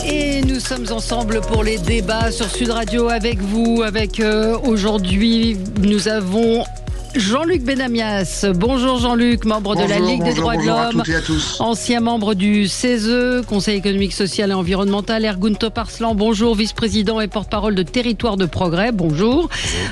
Et nous sommes ensemble pour les débats sur Sud Radio avec vous. Aujourd'hui, nous avons Jean-Luc Benamias. Bonjour Jean-Luc, membre de la Ligue des droits de l'homme, ancien membre du CESE, Conseil économique, social et environnemental. Ergun Toparslan, bonjour, vice-président et porte-parole de Territoire de Progrès, bonjour.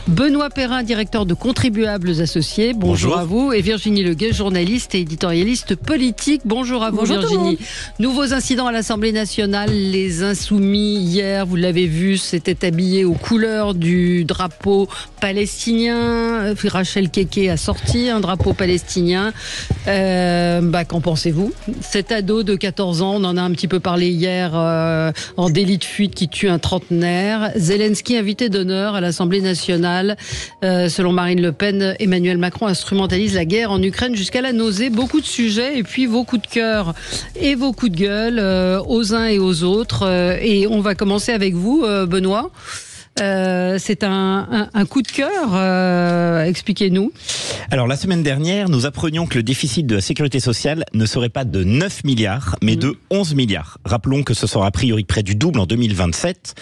Benoît Perrin, directeur de Contribuables Associés, bonjour à vous. Et Virginie Leguet, journaliste et éditorialiste politique, bonjour à vous Virginie. Nouveaux incidents à l'Assemblée nationale, les Insoumis hier, vous l'avez vu, s'étaient habillés aux couleurs du drapeau palestinien. Rachel Keke a sorti un drapeau palestinien. Qu'en pensez-vous? Cet ado de 14 ans, on en a un petit peu parlé hier, en délit de fuite qui tue un trentenaire. Zelensky, invité d'honneur à l'Assemblée nationale. Selon Marine Le Pen, Emmanuel Macron instrumentalise la guerre en Ukraine jusqu'à la nausée. Beaucoup de sujets et puis vos coups de cœur et vos coups de gueule aux uns et aux autres. Et on va commencer avec vous, Benoît. C'est un coup de cœur, expliquez-nous. Alors la semaine dernière, nous apprenions que le déficit de la sécurité sociale ne serait pas de 9 milliards, mais de 11 milliards. Rappelons que ce sera a priori près du double en 2027,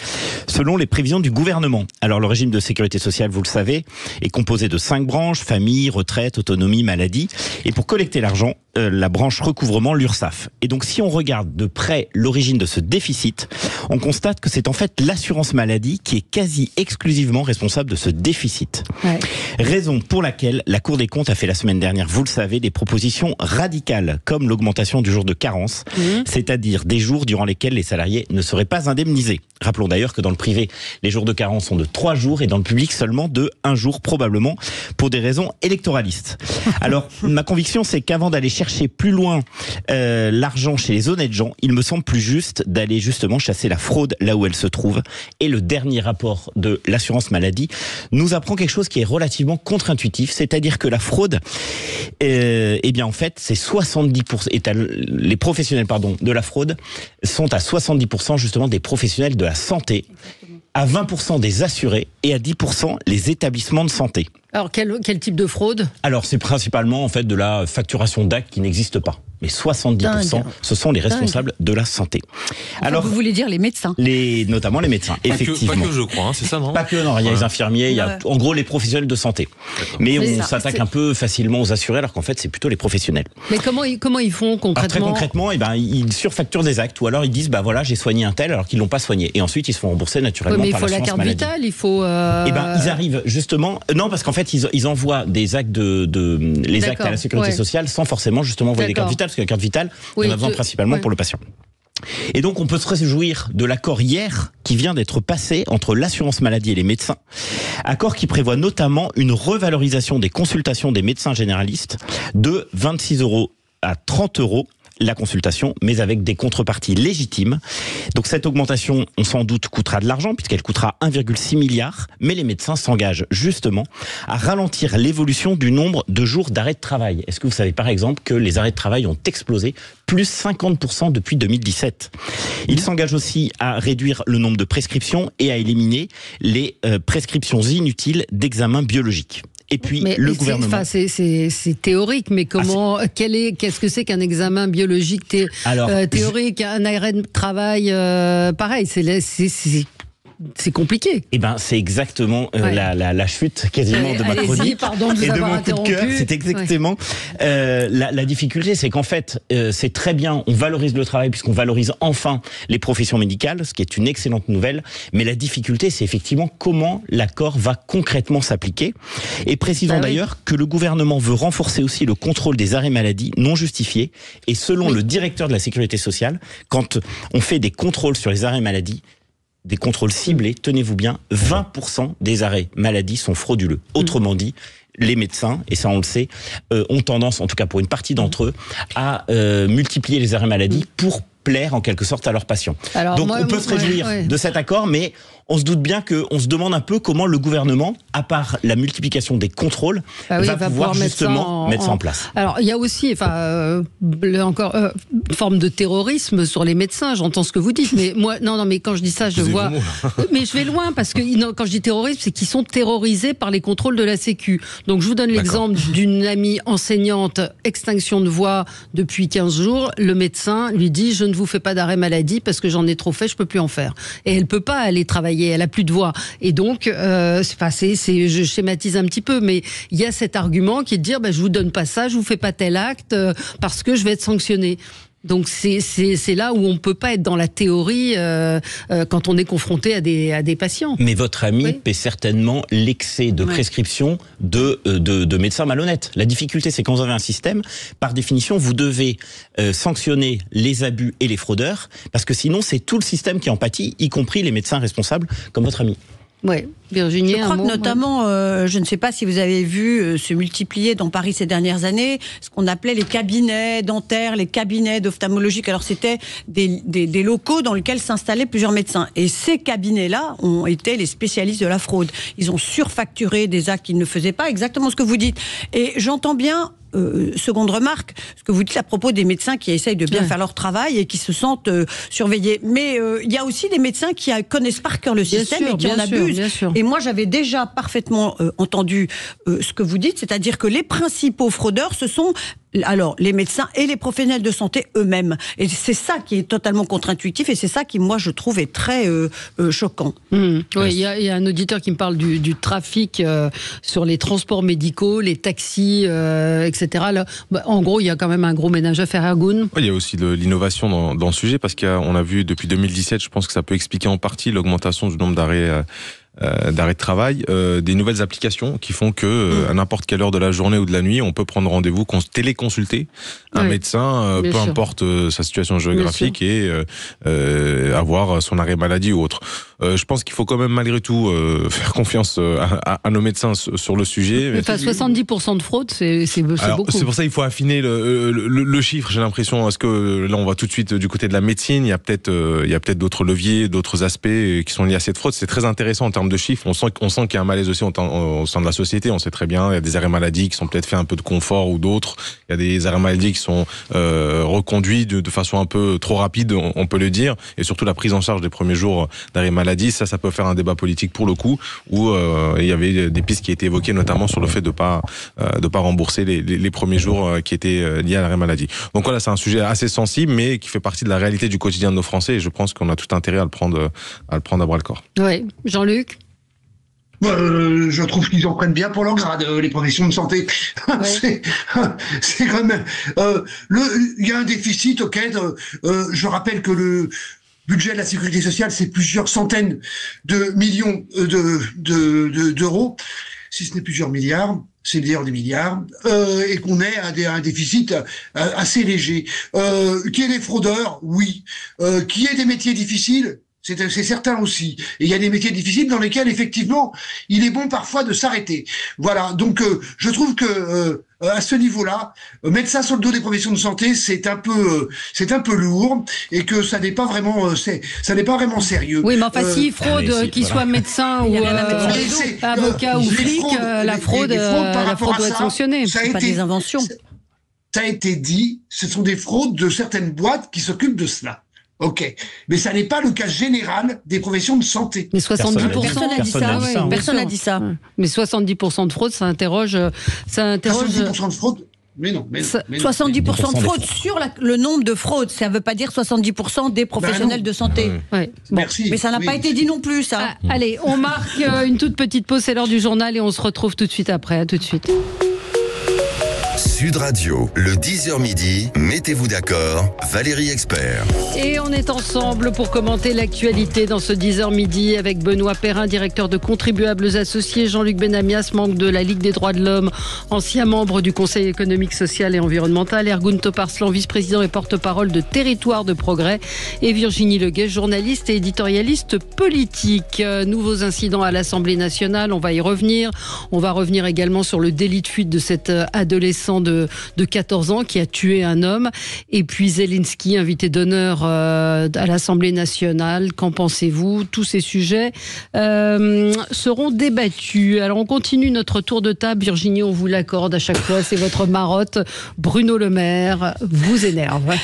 selon les prévisions du gouvernement. Alors le régime de sécurité sociale, vous le savez, est composé de 5 branches, famille, retraite, autonomie, maladie. Et pour collecter l'argent, la branche recouvrement, l'URSSAF. Et donc si on regarde de près l'origine de ce déficit, on constate que c'est en fait l'assurance maladie qui est quasi exclusivement responsable de ce déficit. Ouais. Raison pour laquelle la Cour des comptes a fait la semaine dernière, vous le savez, des propositions radicales, comme l'augmentation du jour de carence, c'est-à-dire des jours durant lesquels les salariés ne seraient pas indemnisés. Rappelons d'ailleurs que dans le privé, les jours de carence sont de 3 jours et dans le public seulement de 1 jour, probablement pour des raisons électoralistes. Alors, ma conviction, c'est qu'avant d'aller chercher plus loin l'argent chez les honnêtes gens, il me semble plus juste d'aller justement chasser la fraude là où elle se trouve. Et le dernier rapport de l'assurance maladie nous apprend quelque chose qui est relativement contre-intuitif, c'est-à-dire que la fraude, en fait, c'est 70%, les professionnels de la fraude sont à 70% justement des professionnels de la santé, à 20% des assurés et à 10% les établissements de santé. Alors, quel type de fraude? Alors, c'est principalement en fait de la facturation d'actes qui n'existe pas. Mais 70%, ce sont les responsables de la santé. Alors, vous voulez dire les médecins? Notamment les médecins, effectivement. Pas que je crois, c'est ça, non? Pas que, non. Il y a les infirmiers, il y a en gros les professionnels de santé. Mais on s'attaque un peu facilement aux assurés, alors qu'en fait, c'est plutôt les professionnels. Mais comment ils font concrètement? Alors, très concrètement, ils surfacturent des actes, ou alors ils disent, j'ai soigné un tel, alors qu'ils l'ont pas soigné. Et ensuite, ils se font rembourser naturellement par l'assurance maladie. Mais il faut la carte vitale, il faut... ils arrivent justement... Non, parce qu'en fait, ils envoient des actes les actes à la sécurité sociale sans forcément justement envoyer des cartes vitales, parce que la carte vitale, on a besoin principalement pour le patient. Et donc on peut se réjouir de l'accord hier qui vient d'être passé entre l'assurance maladie et les médecins. Accord qui prévoit notamment une revalorisation des consultations des médecins généralistes de 26 € à 30 € la consultation, mais avec des contreparties légitimes. Donc cette augmentation, on s'en doute, coûtera de l'argent, puisqu'elle coûtera 1,6 milliard, mais les médecins s'engagent justement à ralentir l'évolution du nombre de jours d'arrêt de travail. Est-ce que vous savez par exemple que les arrêts de travail ont explosé, plus 50% depuis 2017? Ils s'engagent aussi à réduire le nombre de prescriptions et à éliminer les prescriptions inutiles d'examens biologiques. Et puis le gouvernement. C'est théorique, mais comment qu'est-ce que c'est qu'un examen biologique théorique, un arrêt de travail pareil, c'est compliqué. C'est exactement la chute quasiment de ma chronique et de mon coup de cœur. C'est exactement la difficulté, c'est qu'en fait, c'est très bien, on valorise le travail puisqu'on valorise enfin les professions médicales, ce qui est une excellente nouvelle. Mais la difficulté, c'est effectivement comment l'accord va concrètement s'appliquer. Et précisons d'ailleurs que le gouvernement veut renforcer aussi le contrôle des arrêts maladie non justifiés. Et selon le directeur de la sécurité sociale, quand on fait des contrôles sur les arrêts maladie, des contrôles ciblés, tenez-vous bien, 20% des arrêts maladie sont frauduleux. Autrement dit, les médecins, et ça on le sait, ont tendance, en tout cas pour une partie d'entre eux, à multiplier les arrêts maladie pour plaire en quelque sorte à leurs patients. Donc on peut se réjouir de cet accord, mais on se doute bien qu'on se demande un peu comment le gouvernement, à part la multiplication des contrôles, va pouvoir justement mettre ça en place. Alors il y a aussi encore une forme de terrorisme sur les médecins, j'entends ce que vous dites, mais moi, mais quand je dis ça, je vois... Mais je vais loin, parce que quand je dis terrorisme, c'est qu'ils sont terrorisés par les contrôles de la Sécu. Donc je vous donne l'exemple d'une amie enseignante, extinction de voix depuis 15 jours, le médecin lui dit « je ne vous fais pas d'arrêt maladie parce que j'en ai trop fait, je peux plus en faire. Et elle peut pas aller travailler, elle a plus de voix. Et donc, je schématise un petit peu, mais il y a cet argument qui est de dire, je vous donne pas ça, je vous fais pas tel acte parce que je vais être sanctionné. Donc c'est là où on peut pas être dans la théorie quand on est confronté à des patients. Mais votre ami paie certainement l'excès de prescription de médecins malhonnêtes. La difficulté, c'est quand vous avez un système, par définition, vous devez sanctionner les abus et les fraudeurs, parce que sinon c'est tout le système qui en pâtit, y compris les médecins responsables, comme votre ami. Oui, Virginie, je crois que notamment, je ne sais pas si vous avez vu se multiplier dans Paris ces dernières années ce qu'on appelait les cabinets dentaires, les cabinets d'ophtalmologique. Alors c'était des locaux dans lesquels s'installaient plusieurs médecins. Et ces cabinets-là ont été les spécialistes de la fraude. Ils ont surfacturé des actes qu'ils ne faisaient pas, exactement ce que vous dites. Et j'entends bien... seconde remarque, ce que vous dites à propos des médecins qui essayent de bien faire leur travail et qui se sentent surveillés. Mais il y a aussi des médecins qui connaissent par cœur le système et qui en abusent. Et moi, j'avais déjà parfaitement entendu ce que vous dites, c'est-à-dire que les principaux fraudeurs, ce sont les médecins et les professionnels de santé eux-mêmes. Et c'est ça qui est totalement contre-intuitif et c'est ça qui, moi, je trouve est très choquant. Oui, il y a un auditeur qui me parle du trafic sur les transports médicaux, les taxis, etc. Là, en gros, il y a quand même un gros ménage à faire à Goun. Il y a aussi de l'innovation dans le sujet parce qu'on a vu depuis 2017, je pense que ça peut expliquer en partie l'augmentation du nombre d'arrêts de travail, des nouvelles applications qui font que à n'importe quelle heure de la journée ou de la nuit, on peut prendre rendez-vous, téléconsulter un médecin, peu importe sa situation géographique et avoir son arrêt maladie ou autre. Je pense qu'il faut quand même malgré tout faire confiance à nos médecins sur le sujet. Enfin, 70% de fraude, c'est beaucoup. C'est pour ça qu'il faut affiner le chiffre, j'ai l'impression. Est-ce que là, on va tout de suite du côté de la médecine, il y a peut-être d'autres leviers, d'autres aspects qui sont liés à cette fraude. C'est très intéressant en termes de chiffres. On sent qu'il y a un malaise aussi au sein de la société. On sait très bien, il y a des arrêts maladie qui sont peut-être faits un peu de confort ou d'autres. Il y a des arrêts maladie qui sont reconduits de façon un peu trop rapide, on peut le dire. Et surtout la prise en charge des premiers jours d'arrêt maladie. Ça peut faire un débat politique pour le coup, où il y avait des pistes qui étaient évoquées, notamment sur le fait de pas rembourser les premiers jours qui étaient liés à l'arrêt maladie. Donc voilà, c'est un sujet assez sensible, mais qui fait partie de la réalité du quotidien de nos Français. Et je pense qu'on a tout intérêt à le prendre à bras le corps. Oui, Jean-Luc. Je trouve qu'ils en prennent bien pour leur grade, les professions de santé. Ouais. C'est quand même. Il y a un déficit, je rappelle que le budget de la sécurité sociale, c'est plusieurs centaines de millions d'euros, si ce n'est plusieurs milliards. C'est d'ailleurs des milliards, et qu'on est à un déficit assez léger. Qu'il y ait des fraudeurs, oui. Qu'il y ait des métiers difficiles, c'est certain aussi. Et il y a des métiers difficiles dans lesquels, effectivement, il est bon parfois de s'arrêter. Voilà. Donc, je trouve que à ce niveau-là, mettre ça sur le dos des professions de santé, c'est un peu lourd, et que ça n'est pas vraiment sérieux. Oui, mais enfin, s'il fraude, qu'il soit médecin ou avocat ou flic, la fraude doit être sanctionnée. C'est pas des inventions. Ça a été dit, ce sont des fraudes de certaines boîtes qui s'occupent de cela. Ok, mais ça n'est pas le cas général des professions de santé. Mais 70%, personne n'a dit ça. Mais 70% de fraude, ça interroge. 70% de fraude. Mais non. 70% de fraude sur le nombre de fraudes. Ça ne veut pas dire 70% des professionnels de santé. Ouais. Merci. Mais ça n'a pas été dit non plus, ça. Allez, on marque une toute petite pause. C'est l'heure du journal et on se retrouve tout de suite après. À tout de suite. Sud Radio, le 10h midi, mettez-vous d'accord, Valérie Expert. Et on est ensemble pour commenter l'actualité dans ce 10h midi avec Benoît Perrin, directeur de Contribuables Associés, Jean-Luc Benamias, membre de la Ligue des droits de l'homme, ancien membre du Conseil économique, social et environnemental, Ergun Toparslan, vice-président et porte-parole de Territoire de Progrès, et Virginie Leguet, journaliste et éditorialiste politique. Nouveaux incidents à l'Assemblée nationale, on va y revenir. On va revenir également sur le délit de fuite de cet adolescent de 14 ans qui a tué un homme. Et puis Zelensky, invité d'honneur à l'Assemblée nationale. Qu'en pensez-vous ? Tous ces sujets seront débattus. Alors on continue notre tour de table. Virginie, on vous l'accorde à chaque fois, c'est votre marotte. Bruno Le Maire vous énerve.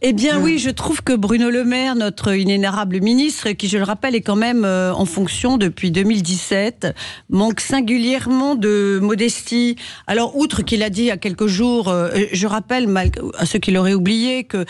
Eh bien oui, je trouve que Bruno Le Maire, notre inénarrable ministre, qui je le rappelle est quand même en fonction depuis 2017, manque singulièrement de modestie. Alors outre qu'il a dit il y a quelques jours, je rappelle à ceux qui l'auraient oublié que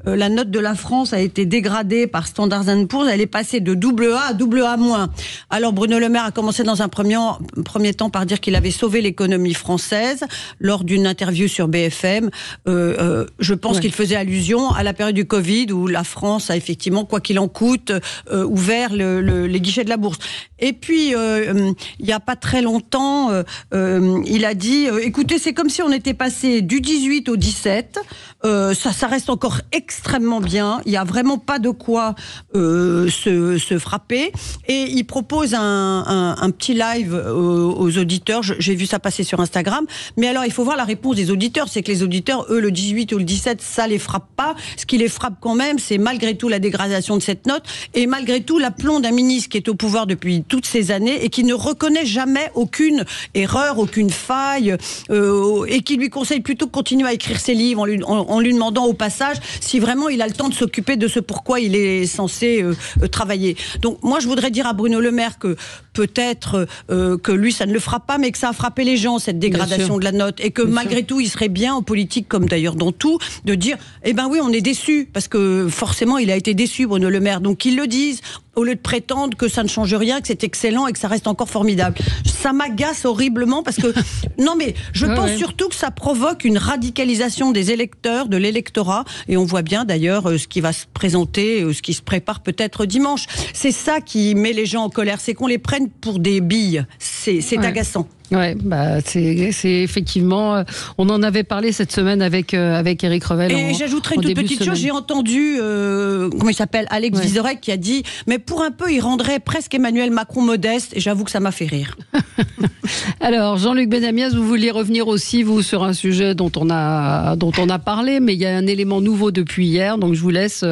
la note de la France a été dégradée par Standard & Poor's. Elle est passée de AA à AA-. Alors Bruno Le Maire a commencé dans un premier temps par dire qu'il avait sauvé l'économie française lors d'une interview sur BFM. Je pense qu'il faisait allusion à la période du Covid où la France a effectivement, quoi qu'il en coûte, ouvert les guichets de la bourse. Et puis, il n'y a pas très longtemps, il a dit, écoutez, c'est comme si on était passé du 18 au 17. Ça reste encore extrêmement bien. Il n'y a vraiment pas de quoi se frapper. Et il propose un petit live aux auditeurs. J'ai vu ça passer sur Instagram. Mais alors, il faut voir la réponse des auditeurs. C'est que les auditeurs, eux, le 18 ou le 17, ça les frappe pas. Ce qui les frappe quand même, c'est malgré tout la dégradation de cette note et malgré tout l'aplomb d'un ministre qui est au pouvoir depuis toutes ces années et qui ne reconnaît jamais aucune erreur, aucune faille et qui lui conseille plutôt de continuer à écrire ses livres en lui demandant au passage si vraiment il a le temps de s'occuper de ce pourquoi il est censé travailler. Donc moi je voudrais dire à Bruno Le Maire que peut-être que lui ça ne le frappe pas mais que ça a frappé les gens cette dégradation de la note et que malgré tout il serait bien en politique comme d'ailleurs dans tout de dire eh ben oui on est déçu parce que forcément il a été déçu Bruno Le Maire donc qu'ils le disent au lieu de prétendre que ça ne change rien, que c'est excellent et que ça reste encore formidable. Ça m'agace horriblement parce que... Non mais je pense surtout que ça provoque une radicalisation des électeurs, de l'électorat, et on voit bien d'ailleurs ce qui va se présenter, ce qui se prépare peut-être dimanche. C'est ça qui met les gens en colère, c'est qu'on les prenne pour des billes. C'est agaçant. Ouais, bah c'est effectivement. On en avait parlé cette semaine avec Éric Revel. Et j'ajouterai une toute petite chose. J'ai entendu comment il s'appelle, Alex Vizorek, qui a dit mais pour un peu il rendrait presque Emmanuel Macron modeste. Et j'avoue que ça m'a fait rire. Alors Jean-Luc Benamias, vous vouliez revenir aussi vous sur un sujet dont on a parlé, mais il y a un élément nouveau depuis hier. Donc je vous laisse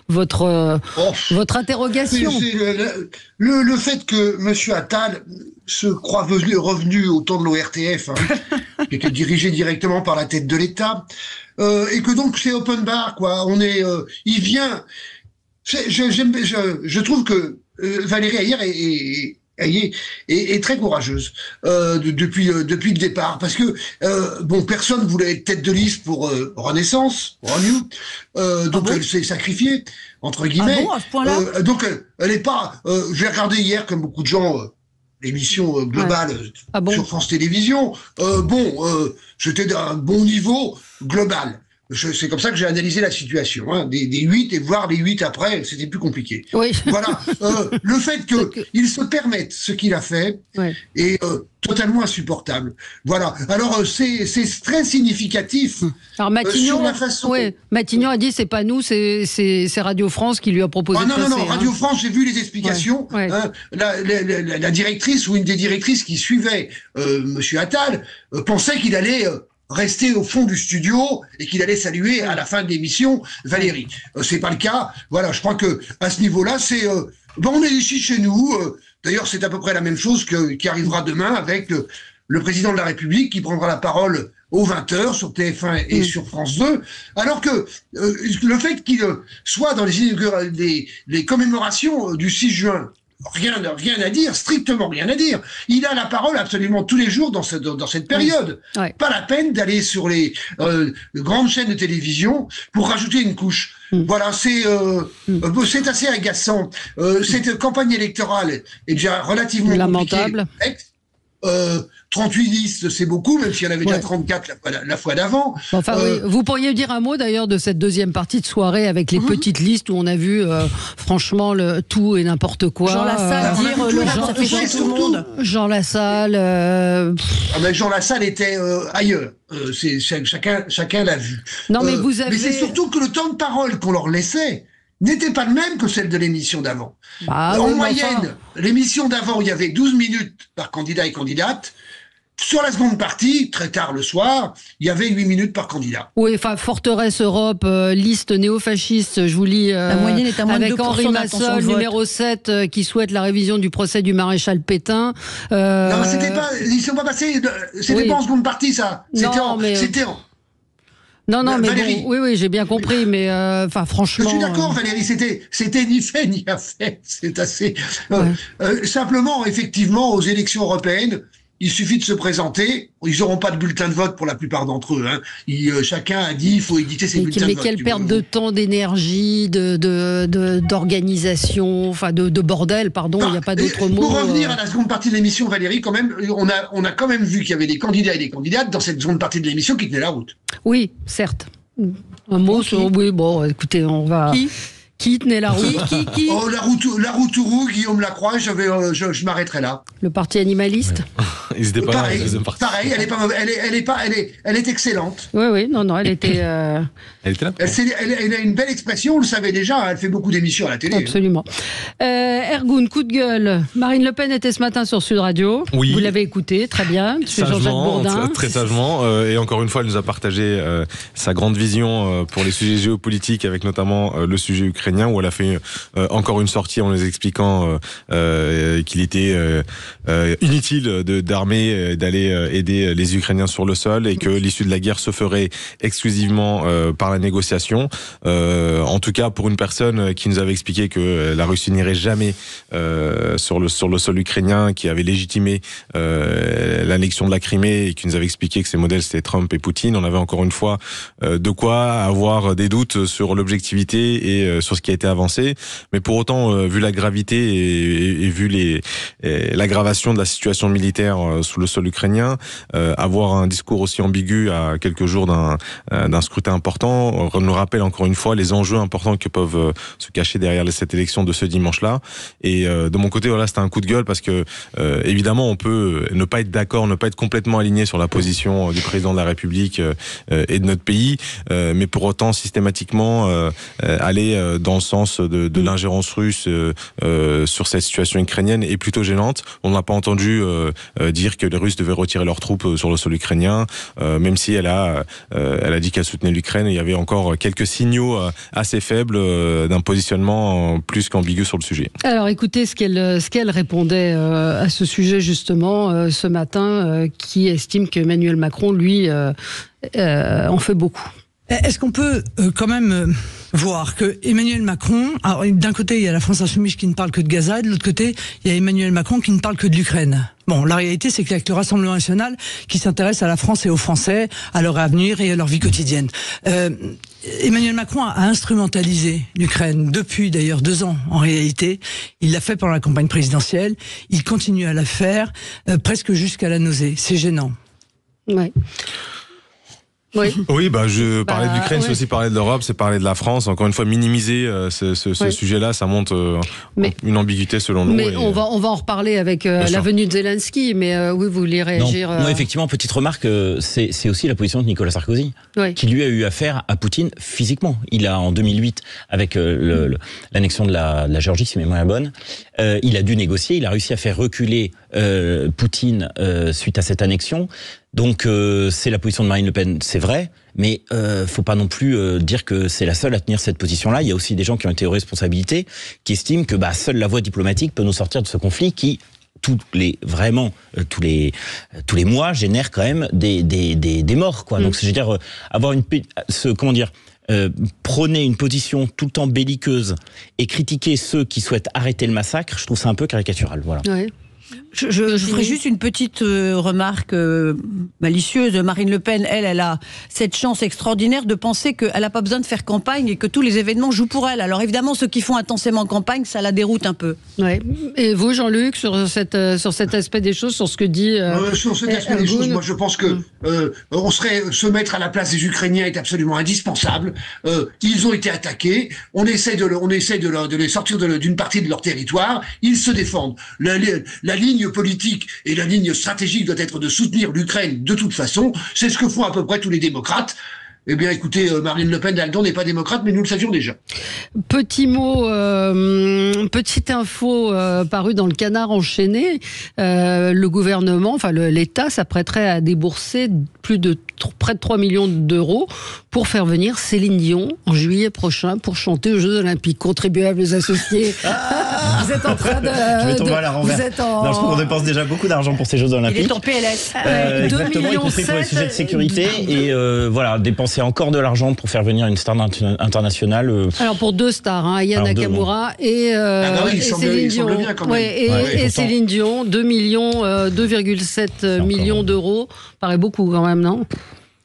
votre interrogation. Le fait que Monsieur Attal se croit revenu au temps de l'ORTF, qui était dirigé directement par la tête de l'État, et que donc c'est open bar, quoi. Il vient. Je trouve que Valérie Ayer est très courageuse depuis le départ, parce que personne voulait être tête de liste pour Renaissance, pour Renew, donc elle s'est sacrifiée entre guillemets. Ah bon, à ce point-là donc elle est pas. J'ai regardé hier, comme beaucoup de gens, l'émission globale sur France Télévisions. J'étais d'un bon niveau global. C'est comme ça que j'ai analysé la situation. Des 8 et voir les 8 après, c'était plus compliqué. Oui. Voilà. Le fait qu'il se permette ce qu'il a fait est totalement insupportable. Voilà. Alors c'est très significatif. Alors Matignon, sur la façon. Matignon a dit c'est pas nous, c'est Radio France qui lui a proposé. Non. Radio France, j'ai vu les explications. La directrice ou une des directrices qui suivait Monsieur Attal pensait qu'il allait rester au fond du studio et qu'il allait saluer à la fin de l'émission Valérie. C'est pas le cas. Voilà, je crois que à ce niveau-là, c'est on est ici chez nous. D'ailleurs, c'est à peu près la même chose qui arrivera demain avec le président de la République qui prendra la parole aux 20h sur TF1 et sur France 2, alors que le fait qu'il soit dans les commémorations du 6 juin, rien à dire, strictement rien à dire. Il a la parole absolument tous les jours dans cette période. Pas la peine d'aller sur les grandes chaînes de télévision pour rajouter une couche. Voilà, c'est assez agaçant. Cette campagne électorale est déjà relativement lamentable. 38 listes, c'est beaucoup, même s'il y en avait déjà 34 la fois d'avant. Enfin, vous pourriez dire un mot d'ailleurs de cette deuxième partie de soirée avec les petites listes où on a vu franchement le tout et n'importe quoi. Jean Lassalle ça fait chier tout le monde. Jean Lassalle. Jean Lassalle était ailleurs. Chacun l'a vu. Non, mais vous avez. Mais c'est surtout que le temps de parole qu'on leur laissait n'était pas le même que celle de l'émission d'avant. En moyenne, l'émission d'avant, il y avait 12 minutes par candidat et candidate. Sur la seconde partie, très tard le soir, il y avait 8 minutes par candidat. Oui, enfin, Forteresse Europe, liste néofasciste, je vous lis, la moyenne est à moins avec de 2% Henri Massol, numéro 7, qui souhaite la révision du procès du maréchal Pétain. Non, ils ne sont pas passés, c'était pas en seconde partie, ça. C'était Non, mais Valérie. bon, oui, j'ai bien compris, mais franchement. Je suis d'accord, Valérie, c'était ni fait ni à fait. C'est assez. Simplement, effectivement, aux élections européennes, il suffit de se présenter. Ils n'auront pas de bulletin de vote pour la plupart d'entre eux. Hein. Chacun a dit il faut éditer ses bulletins de vote. Mais quelle perte de temps, d'énergie, d'organisation, enfin de bordel, pardon, il n'y a pas d'autre mot. Pour revenir à la seconde partie de l'émission, Valérie, quand même, on a quand même vu qu'il y avait des candidats et des candidates dans cette seconde partie de l'émission qui tenaient la route. Oui, certes. Un mot sur... Oui, bon, écoutez, on va... Qui tenait la route? Qui Oh, la route Tourou, Guillaume Lacroix, je m'arrêterai là. Le parti animaliste? Ils étaient pas pareil, là, pareil, elle est pas mauvaise, elle est excellente. Oui, non, elle était... Elle était là. Elle a une belle expression, on le savait déjà, elle fait beaucoup d'émissions à la télé. Absolument. Ergun, coup de gueule. Marine Le Pen était ce matin sur Sud Radio. Oui. Vous l'avez écouté, très bien. Jean-Jacques Bourdin. Très sagement. Et encore une fois, elle nous a partagé sa grande vision pour les sujets géopolitiques, avec notamment le sujet ukrainien, où elle a fait encore une sortie en nous expliquant qu'il était inutile d'armer, d'aller aider les Ukrainiens sur le sol, et que l'issue de la guerre se ferait exclusivement par la négociation. En tout cas, pour une personne qui nous avait expliqué que la Russie n'irait jamais sur le sol ukrainien, qui avait légitimé l'annexion de la Crimée, et qui nous avait expliqué que ses modèles c'était Trump et Poutine, on avait encore une fois de quoi avoir des doutes sur l'objectivité et sur ce qui a été avancé. Mais pour autant, vu la gravité et vu l'aggravation de la situation militaire sous le sol ukrainien, avoir un discours aussi ambigu à quelques jours d'un scrutin important nous rappelle encore une fois les enjeux importants que peuvent se cacher derrière cette élection de ce dimanche-là. Et de mon côté, voilà, c'était un coup de gueule, parce que évidemment, on peut ne pas être d'accord, ne pas être complètement aligné sur la position du président de la République et de notre pays, mais pour autant systématiquement aller dans le sens de l'ingérence russe sur cette situation ukrainienne est plutôt gênante. On n'a pas entendu dire que les Russes devaient retirer leurs troupes sur le sol ukrainien, même si elle a dit qu'elle soutenait l'Ukraine. Il y avait encore quelques signaux assez faibles d'un positionnement plus qu'ambigu sur le sujet. Alors écoutez ce qu'elle répondait à ce sujet justement ce matin, qui estime qu'Emmanuel Macron, lui, en fait beaucoup. Est-ce qu'on peut quand même voir que Emmanuel Macron, alors d'un côté il y a la France Insoumise qui ne parle que de Gaza, et de l'autre côté il y a Emmanuel Macron qui ne parle que de l'Ukraine. Bon, la réalité c'est qu'il y a que le Rassemblement National qui s'intéresse à la France et aux Français, à leur avenir et à leur vie quotidienne. Emmanuel Macron a instrumentalisé l'Ukraine depuis d'ailleurs 2 ans en réalité. Il l'a fait pendant la campagne présidentielle, il continue à la faire presque jusqu'à la nausée. C'est gênant. Ouais. Oui, je parlais de l'Ukraine, c'est aussi parler de l'Europe, c'est parler de la France. Encore une fois, minimiser ce sujet-là, ça montre une ambiguïté selon nous. Mais on va en reparler avec la venue de Zelensky. Mais oui, vous voulez réagir Non, effectivement, petite remarque, c'est aussi la position de Nicolas Sarkozy, qui lui a eu affaire à Poutine physiquement. Il a, en 2008, avec l'annexion de la Géorgie, si ma mémoire est bonne, il a dû négocier, il a réussi à faire reculer Poutine suite à cette annexion. Donc c'est la position de Marine Le Pen, c'est vrai, mais faut pas non plus dire que c'est la seule à tenir cette position-là. Il y a aussi des gens qui ont été aux responsabilités, qui estiment que seule la voie diplomatique peut nous sortir de ce conflit qui tous les mois génère quand même des morts, quoi. Donc je veux dire avoir prôner une position tout le temps belliqueuse et critiquer ceux qui souhaitent arrêter le massacre, je trouve ça un peu caricatural. Voilà. Ouais. Je ferai juste une petite remarque malicieuse. Marine Le Pen, elle a cette chance extraordinaire de penser qu'elle n'a pas besoin de faire campagne et que tous les événements jouent pour elle. Alors évidemment, ceux qui font intensément campagne, ça la déroute un peu. Ouais. Et vous, Jean-Luc, sur cet aspect des choses, sur ce que dit sur cet aspect des choses, moi je pense que se mettre à la place des Ukrainiens est absolument indispensable. Ils ont été attaqués. On essaie de les sortir d'une partie de leur territoire. Ils se défendent. La ligne politique et la ligne stratégique doit être de soutenir l'Ukraine de toute façon. C'est ce que font à peu près tous les démocrates. Eh bien, écoutez, Marine Le Pen d'Aldon n'est pas démocrate, mais nous le savions déjà. Petit mot, petite info parue dans le Canard enchaîné. Le gouvernement, l'État s'apprêterait à débourser près de 3 millions d'euros pour faire venir Céline Dion en juillet prochain pour chanter aux Jeux Olympiques. Contribuables associés. Vous êtes en train de... Je vais tomber à la renverse. Non, je trouve qu'on dépense déjà beaucoup d'argent pour ces Jeux Olympiques. Il est en PLS. Exactement, y compris pour les sujets de sécurité. Et voilà, dépenser encore de l'argent pour faire venir une star internationale. Alors pour 2 stars, Aya Nakamura et Céline Dion. Et Céline Dion, 2,7 millions d'euros. Paraît beaucoup quand même, non?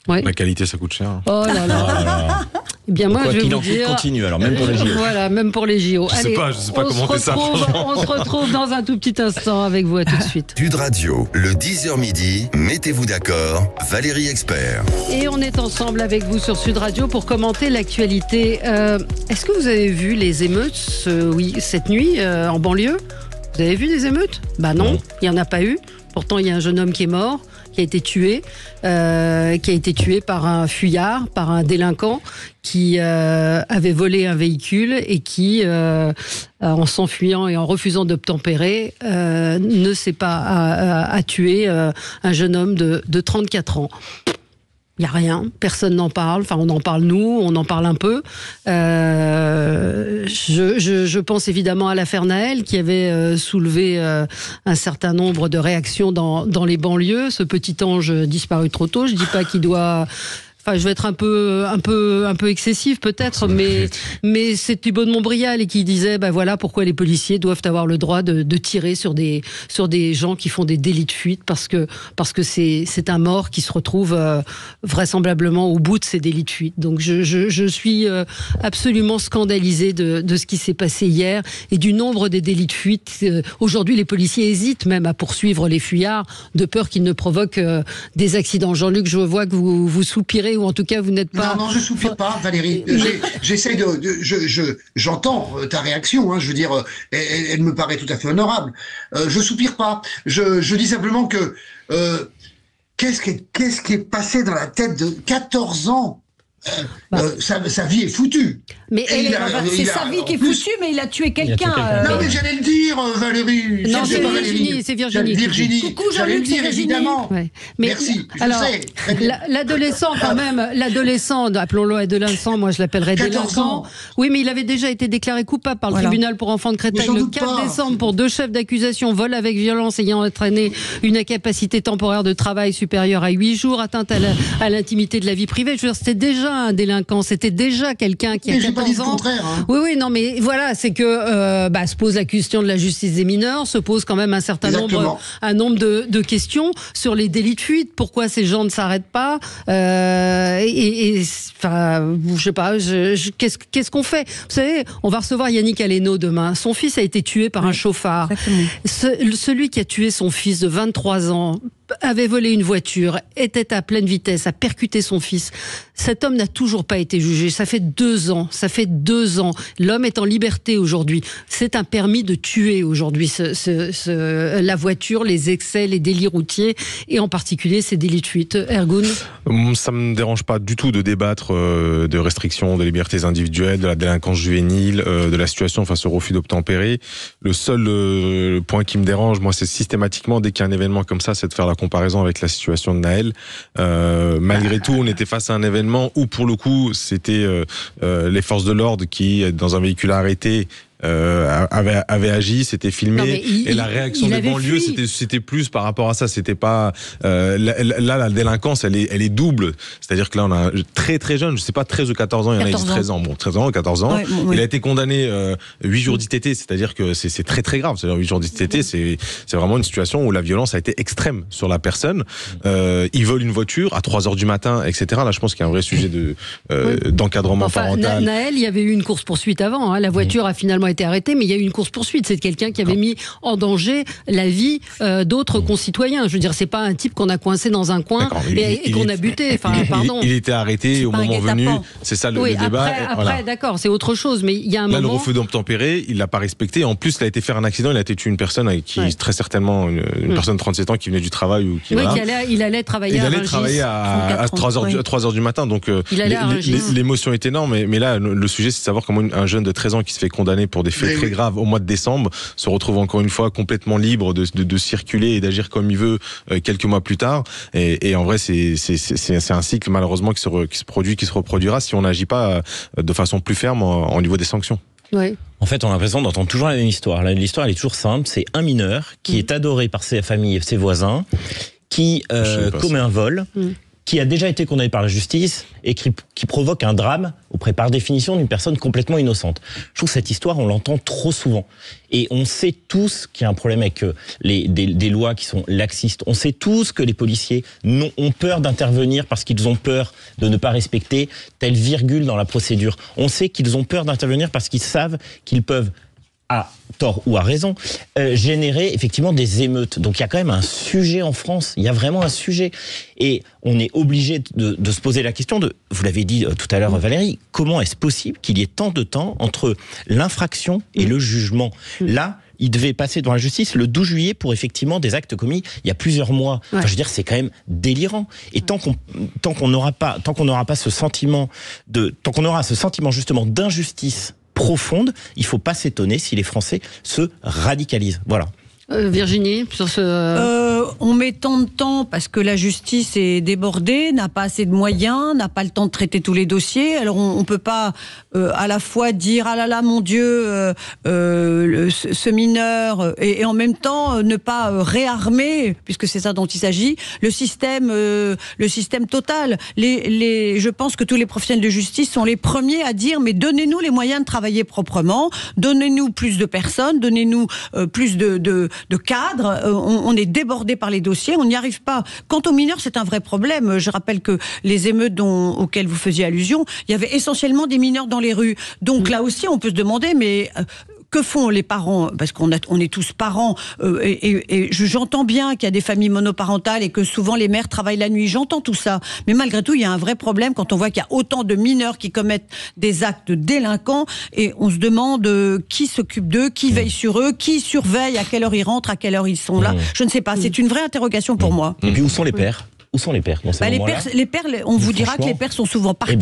Ouais. La qualité, ça coûte cher. Oh là là. Eh bien, moi, je vais vous dire... continue, alors, même pour les JO. Voilà, même pour les JO. Je sais pas comment c'est ça. On se retrouve dans un tout petit instant avec vous. À tout de suite. Sud Radio, le 10h midi, mettez-vous d'accord, Valérie Expert. Et on est ensemble avec vous sur Sud Radio pour commenter l'actualité. Est-ce que vous avez vu les émeutes cette nuit en banlieue? Vous avez vu des émeutes? Bah non, il n'y en a pas eu. Pourtant, il y a un jeune homme qui est mort, qui a été tué par un fuyard, par un délinquant qui avait volé un véhicule et qui, en s'enfuyant et en refusant d'obtempérer, ne s'est pas à tuer un jeune homme de 34 ans. Il n'y a rien, personne n'en parle, enfin on en parle nous, on en parle un peu. Je pense évidemment à l'affaire Naël qui avait soulevé un certain nombre de réactions dans les banlieues. Ce petit ange disparu trop tôt, je dis pas qu'il doit... Enfin, je vais être un peu excessif peut-être, mais c'est Thibaut de Montbrial et qui disait, voilà pourquoi les policiers doivent avoir le droit de tirer sur des gens qui font des délits de fuite parce que c'est un mort qui se retrouve vraisemblablement au bout de ces délits de fuite. Donc je suis absolument scandalisée de ce qui s'est passé hier et du nombre des délits de fuite. Aujourd'hui, les policiers hésitent même à poursuivre les fuyards de peur qu'ils ne provoquent des accidents. Jean-Luc, je vois que vous soupirez. Ou en tout cas, vous n'êtes pas... Non, je soupire pas, Valérie. J'essaie j'entends ta réaction, je veux dire, elle me paraît tout à fait honorable. Je soupire pas. Je dis simplement que qu'est-ce qui est passé dans la tête de 14 ans? Sa vie est foutue. Mais c'est sa vie qui est foutue, mais il a tué quelqu'un. Non, mais j'allais le dire, Valérie. Non, c'est Virginie. Coucou, j'allais le dire, évidemment. Ouais. Mais, merci. Alors, l'adolescent, quand même, appelons-le adolescent, moi je l'appellerais délinquant. Oui, mais il avait déjà été déclaré coupable par le tribunal pour enfants de Créteil le 4 décembre pour 2 chefs d'accusation, vol avec violence ayant entraîné une incapacité temporaire de travail supérieure à 8 jours, atteinte à l'intimité de la vie privée. Je veux dire, c'était déjà un délinquant, c'était déjà quelqu'un qui a 14 ans. Oui, non, mais voilà, c'est que se pose la question de la justice des mineurs, se pose quand même un certain nombre de questions sur les délits de fuite. Pourquoi ces gens ne s'arrêtent pas je sais pas. Qu'est-ce qu'on fait? Vous savez, on va recevoir Yannick Aleno demain. Son fils a été tué par un chauffard. Celui qui a tué son fils de 23 ans avait volé une voiture, était à pleine vitesse, a percuté son fils. Cet homme n'a toujours pas été jugé. Ça fait 2 ans. L'homme est en liberté aujourd'hui. C'est un permis de tuer aujourd'hui. La voiture, les excès, les délits routiers et en particulier ces délits de fuite. Ergun? Ça me dérange pas du tout de débattre de restrictions de libertés individuelles, de la délinquance juvénile, de la situation face au refus d'obtempérer. Le seul point qui me dérange, moi, c'est systématiquement, dès qu'il y a un événement comme ça, c'est de faire la comparaison avec la situation de Naël. Malgré tout, on était face à un événement où, pour le coup, c'était les forces de l'ordre qui, dans un véhicule arrêté, avait agi, c'était filmé, et la réaction des banlieues, c'était plus par rapport à ça. C'était pas là la délinquance, elle est double. C'est-à-dire que là on a un très très jeune, je sais pas, 13 ou 14 ans, il y en a 13 ans. Bon, 13 ans, 14 ans. Il a été condamné 8 jours d'ITT, c'est-à-dire que c'est très très grave. C'est-à-dire 8 jours d'ITT, c'est vraiment une situation où la violence a été extrême sur la personne. Il vole une voiture à 3h du matin, etc. Là, je pense qu'il y a un vrai sujet d'encadrement parental. Naël, il y avait eu une course-poursuite avant. La voiture a finalement été arrêté, mais il y a eu une course-poursuite. C'est quelqu'un qui avait mis en danger la vie d'autres concitoyens. Je veux dire, c'est pas un type qu'on a coincé dans un coin et qu'on a buté. Enfin, pardon. Il était arrêté au moment venu. C'est ça le débat. Après, d'accord, c'est autre chose. Mais il y a un moment. Le refus d'obtempérer, il l'a pas respecté. En plus, il a été faire un accident. Il a été tué une personne très certainement une personne de 37 ans qui venait du travail ou qui. Oui, il allait travailler. Il allait travailler à 3h du matin. Donc l'émotion est énorme. Mais là, le sujet, c'est de savoir comment un jeune de 13 ans qui se fait condamner pour des faits très graves au mois de décembre se retrouve encore une fois complètement libre de circuler et d'agir comme il veut quelques mois plus tard. Et en vrai, c'est un cycle malheureusement qui se reproduira si on n'agit pas de façon plus ferme au niveau des sanctions. Oui. En fait, on a l'impression d'entendre toujours la même histoire. L'histoire, elle est toujours simple. C'est un mineur qui est adoré par sa famille et ses voisins, qui commet un vol, qui a déjà été condamné par la justice et qui provoque un drame auprès, par définition, d'une personne complètement innocente. Je trouve que cette histoire, on l'entend trop souvent. Et on sait tous qu'il y a un problème avec des lois qui sont laxistes. On sait tous que les policiers ont peur d'intervenir parce qu'ils ont peur de ne pas respecter telle virgule dans la procédure. On sait qu'ils ont peur d'intervenir parce qu'ils savent qu'ils peuvent, à tort ou à raison, générer effectivement des émeutes. Donc il y a quand même un sujet en France, il y a vraiment un sujet. Et on est obligé de se poser la question de, vous l'avez dit tout à l'heure Valérie, comment est-ce possible qu'il y ait tant de temps entre l'infraction et le jugement ? Là, il devait passer devant la justice le 12 juillet pour effectivement des actes commis il y a plusieurs mois. Enfin, je veux dire, c'est quand même délirant. Et tant qu'on n'aura pas ce sentiment justement d'injustice profonde, il ne faut pas s'étonner si les Français se radicalisent. Voilà. Virginie, sur ce... on met tant de temps parce que la justice est débordée, n'a pas assez de moyens, n'a pas le temps de traiter tous les dossiers. Alors on peut pas à la fois dire ah là là mon Dieu ce mineur et en même temps ne pas réarmer, puisque c'est ça dont il s'agit, le système total. Je pense que tous les professionnels de justice sont les premiers à dire mais donnez-nous les moyens de travailler proprement, donnez-nous plus de personnes, donnez-nous plus de cadres, on est débordé par les dossiers, on n'y arrive pas. Quant aux mineurs, c'est un vrai problème. Je rappelle que les émeutes auxquelles vous faisiez allusion, il y avait essentiellement des mineurs dans les rues. Donc là aussi, on peut se demander, mais... que font les parents ? Parce qu'on est tous parents, et j'entends bien qu'il y a des familles monoparentales et que souvent les mères travaillent la nuit, j'entends tout ça. Mais malgré tout, il y a un vrai problème quand on voit qu'il y a autant de mineurs qui commettent des actes délinquants, et on se demande qui s'occupe d'eux, qui veille sur eux, qui surveille, à quelle heure ils rentrent, à quelle heure ils sont là. Je ne sais pas, c'est une vraie interrogation pour moi. Et puis où sont les pères ? Où sont les pères dans ces moments-là ? Les pères, on vous dira que les pères sont souvent partis.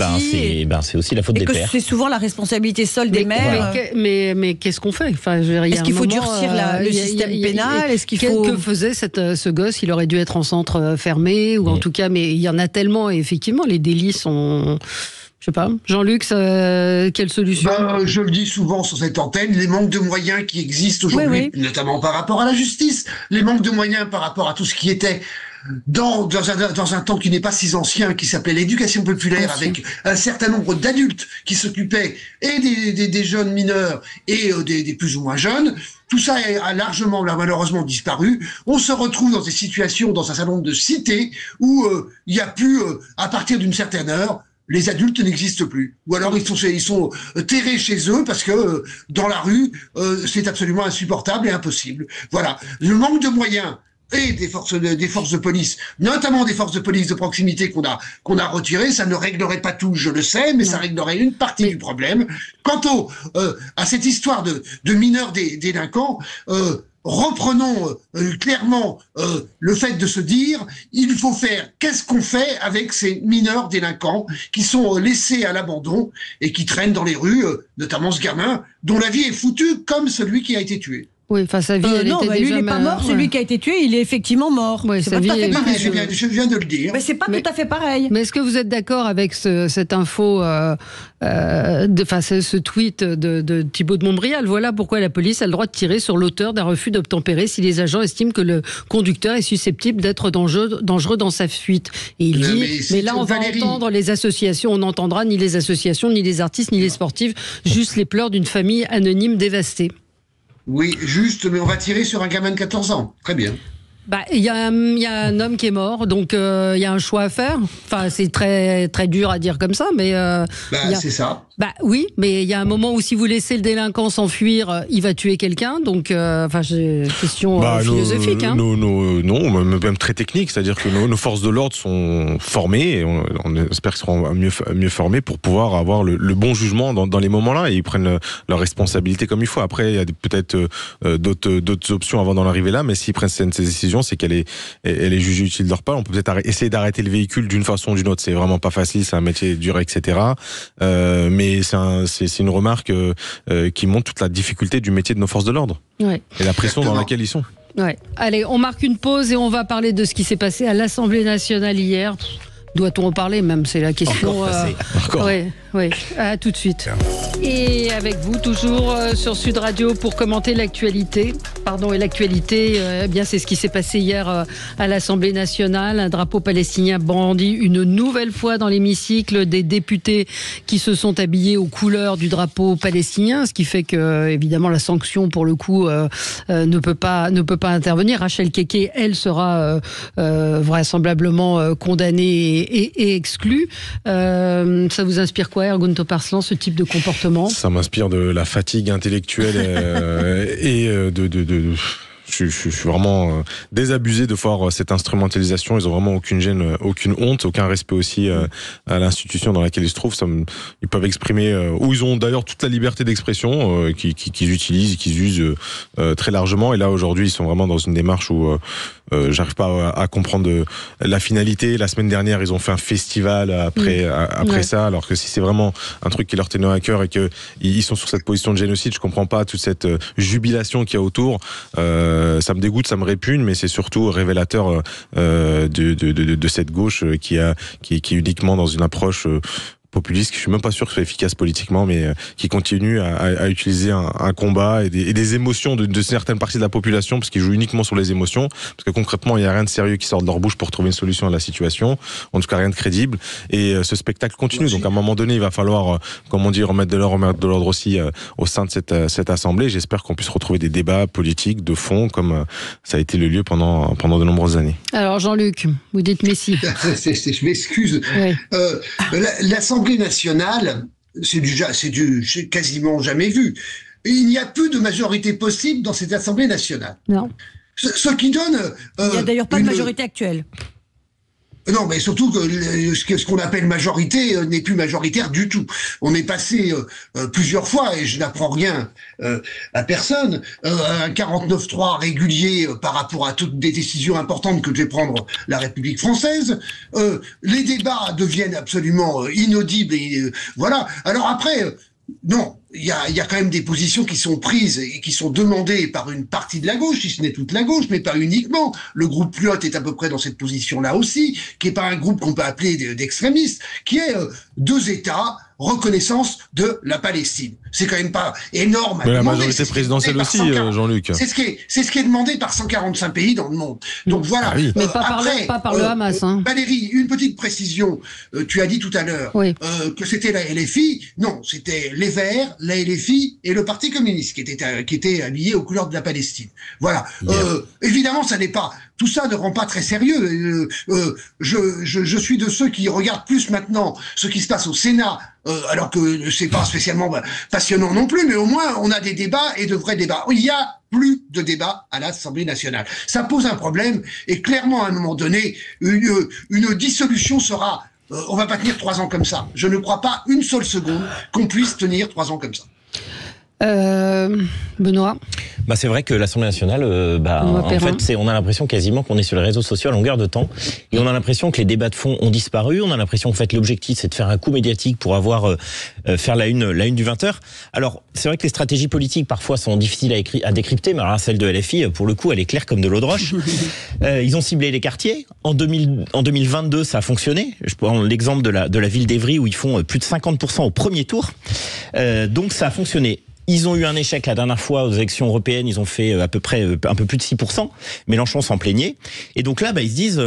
C'est aussi la faute des pères. Et que c'est souvent la responsabilité seule des mères. Mais qu'est-ce qu'on fait ? Enfin, est-ce qu'il faut durcir le système pénal ? Est-ce qu'il faut... Que faisait ce gosse ? Il aurait dû être en centre fermé, ou en tout cas, mais il y en a tellement, et effectivement, les délits sont... Je sais pas. Jean-Luc, quelle solution ? Je le dis souvent sur cette antenne, les manques de moyens qui existent aujourd'hui, notamment par rapport à la justice, les manques de moyens par rapport à tout ce qui était dans un temps qui n'est pas si ancien, qui s'appelait l'éducation populaire, avec un certain nombre d'adultes qui s'occupaient et des jeunes mineurs et des plus ou moins jeunes. Tout ça a largement, malheureusement, disparu. On se retrouve dans des situations, dans un certain nombre de cités, où il n'y a plus, à partir d'une certaine heure, les adultes n'existent plus. Ou alors ils sont terrés chez eux parce que dans la rue, c'est absolument insupportable et impossible. Voilà. Le manque de moyens et des forces de police, notamment des forces de police de proximité qu'on a retirées, ça ne réglerait pas tout, je le sais, mais ça réglerait une partie du problème. Quant à cette histoire de mineurs délinquants, reprenons clairement le fait de se dire, il faut faire, qu'est-ce qu'on fait avec ces mineurs délinquants qui sont laissés à l'abandon et qui traînent dans les rues, notamment ce gamin dont la vie est foutue comme celui qui a été tué. Oui, enfin sa vie, elle était lui, déjà... il n'est pas mort, celui qui a été tué, il est effectivement mort. Ouais, c'est pas tout à fait pareil. Je viens de le dire. Mais c'est pas tout à fait pareil. Mais est-ce que vous êtes d'accord avec cette info, ce tweet de Thibault de Montbrial ? Voilà pourquoi la police a le droit de tirer sur l'auteur d'un refus d'obtempérer si les agents estiment que le conducteur est susceptible d'être dangereux dans sa fuite. Et il dit, mais là on va entendre les associations, on n'entendra ni les associations, ni les artistes, ni les sportifs, juste les pleurs d'une famille anonyme dévastée. Oui, juste, mais on va tirer sur un gamin de 14 ans. Très bien. Il y a un homme qui est mort, donc il y a un choix à faire. Enfin, c'est très très dur à dire comme ça, mais c'est ça. Oui, mais il y a un moment où si vous laissez le délinquant s'enfuir, il va tuer quelqu'un. Donc, j'ai une question philosophique. Non, même très technique, c'est-à-dire que nos forces de l'ordre sont formées, et on espère qu'ils seront mieux formés pour pouvoir avoir le bon jugement dans les moments-là, et ils prennent leurs responsabilités comme il faut. Après, il y a peut-être d'autres options avant d'en arriver là, mais s'ils prennent ces décisions, c'est qu'elle est jugée utile de leur part. On peut peut-être essayer d'arrêter le véhicule d'une façon ou d'une autre. C'est vraiment pas facile, c'est un métier dur, etc. Mais c'est une remarque qui montre toute la difficulté du métier de nos forces de l'ordre. Ouais. Et la pression dans laquelle ils sont. Ouais. Allez, on marque une pause et on va parler de ce qui s'est passé à l'Assemblée nationale hier. Doit-on en parler même? C'est la question. Oui, à tout de suite. Et avec vous, toujours sur Sud Radio pour commenter l'actualité. Et l'actualité, c'est ce qui s'est passé hier à l'Assemblée nationale. Un drapeau palestinien brandi une nouvelle fois dans l'hémicycle, des députés qui se sont habillés aux couleurs du drapeau palestinien, ce qui fait que, évidemment, la sanction, pour le coup, ne peut pas intervenir. Rachel Keke, elle, sera vraisemblablement condamnée et exclue. Ça vous inspire quoi, Ergun Toparslan, ce type de comportement? Ça m'inspire de la fatigue intellectuelle et je suis vraiment désabusé de voir cette instrumentalisation. Ils ont vraiment aucune gêne, aucune honte, aucun respect aussi à l'institution dans laquelle ils se trouvent. Ils peuvent exprimer, ou ils ont d'ailleurs toute la liberté d'expression qu'ils utilisent, qu'ils usent très largement. Et là, aujourd'hui, ils sont vraiment dans une démarche où j'arrive pas à comprendre la finalité. La semaine dernière, ils ont fait un festival après ça, alors que si c'est vraiment un truc qui leur tenait à cœur et que ils sont sur cette position de génocide, je comprends pas toute cette jubilation qu'il y a autour. Ça me dégoûte, ça me répugne, mais c'est surtout révélateur de cette gauche qui est uniquement dans une approche populiste, je suis même pas sûr que ce soit efficace politiquement, mais qui continue à utiliser un combat et des émotions de certaines parties de la population, parce qu'ils jouent uniquement sur les émotions, parce que concrètement, il n'y a rien de sérieux qui sort de leur bouche pour trouver une solution à la situation, en tout cas rien de crédible, et ce spectacle continue. Donc à un moment donné, il va falloir, comme on dit, remettre de l'ordre aussi au sein de cette assemblée. J'espère qu'on puisse retrouver des débats politiques de fond, comme ça a été le lieu pendant de nombreuses années. Alors Jean-Luc, vous dites Messi. Je m'excuse. Oui. L'Assemblée nationale, c'est quasiment jamais vu. Il n'y a plus de majorité possible dans cette Assemblée nationale. Non. Ce qui donne... il n'y a d'ailleurs pas de majorité actuelle. Non, mais surtout que ce qu'on appelle majorité n'est plus majoritaire du tout. On est passé plusieurs fois, et je n'apprends rien à personne, un 49-3 régulier par rapport à toutes des décisions importantes que devait prendre la République française. Les débats deviennent absolument inaudibles. Et, voilà. Alors après... non, il y a quand même des positions qui sont prises et qui sont demandées par une partie de la gauche, si ce n'est toute la gauche, mais pas uniquement. Le groupe Pluot est à peu près dans cette position-là aussi, qui est pas un groupe qu'on peut appeler d'extrémistes, qui est 2 États, reconnaissance de la Palestine. C'est quand même pas énorme. Mais la majorité présidentielle aussi, Jean-Luc. C'est ce qui est demandé par 145 pays dans le monde. Donc voilà. Ah oui. Mais pas par le Hamas. Hein. Valérie, une petite précision. Tu as dit tout à l'heure que c'était la LFI. Non, c'était les Verts, la LFI et le Parti communiste qui étaient habillés aux couleurs de la Palestine. Voilà. Évidemment, ça n'est pas... Tout ça ne rend pas très sérieux. Je suis de ceux qui regardent plus maintenant ce qui se passe au Sénat, alors que c'est pas spécialement passionnant non plus, mais au moins on a des débats et de vrais débats. Il y a plus de débats à l'Assemblée nationale. Ça pose un problème et clairement à un moment donné, une dissolution sera... on va pas tenir 3 ans comme ça. Je ne crois pas une seule seconde qu'on puisse tenir 3 ans comme ça. Benoît. C'est vrai que l'Assemblée nationale, en fait, on a l'impression quasiment qu'on est sur les réseaux sociaux à longueur de temps, et on a l'impression que les débats de fond ont disparu. On a l'impression qu'en fait l'objectif c'est de faire un coup médiatique pour faire la une du 20h. Alors c'est vrai que les stratégies politiques parfois sont difficiles à décrypter, mais alors celle de LFI, pour le coup, elle est claire comme de l'eau de roche. Ils ont ciblé les quartiers. En 2022, ça a fonctionné. Je prends l'exemple de la ville d'Evry où ils font plus de 50% au premier tour. Donc ça a fonctionné. Ils ont eu un échec la dernière fois aux élections européennes, ils ont fait à peu près un peu plus de 6%. Mélenchon s'en plaignait. Et donc là, ils se disent,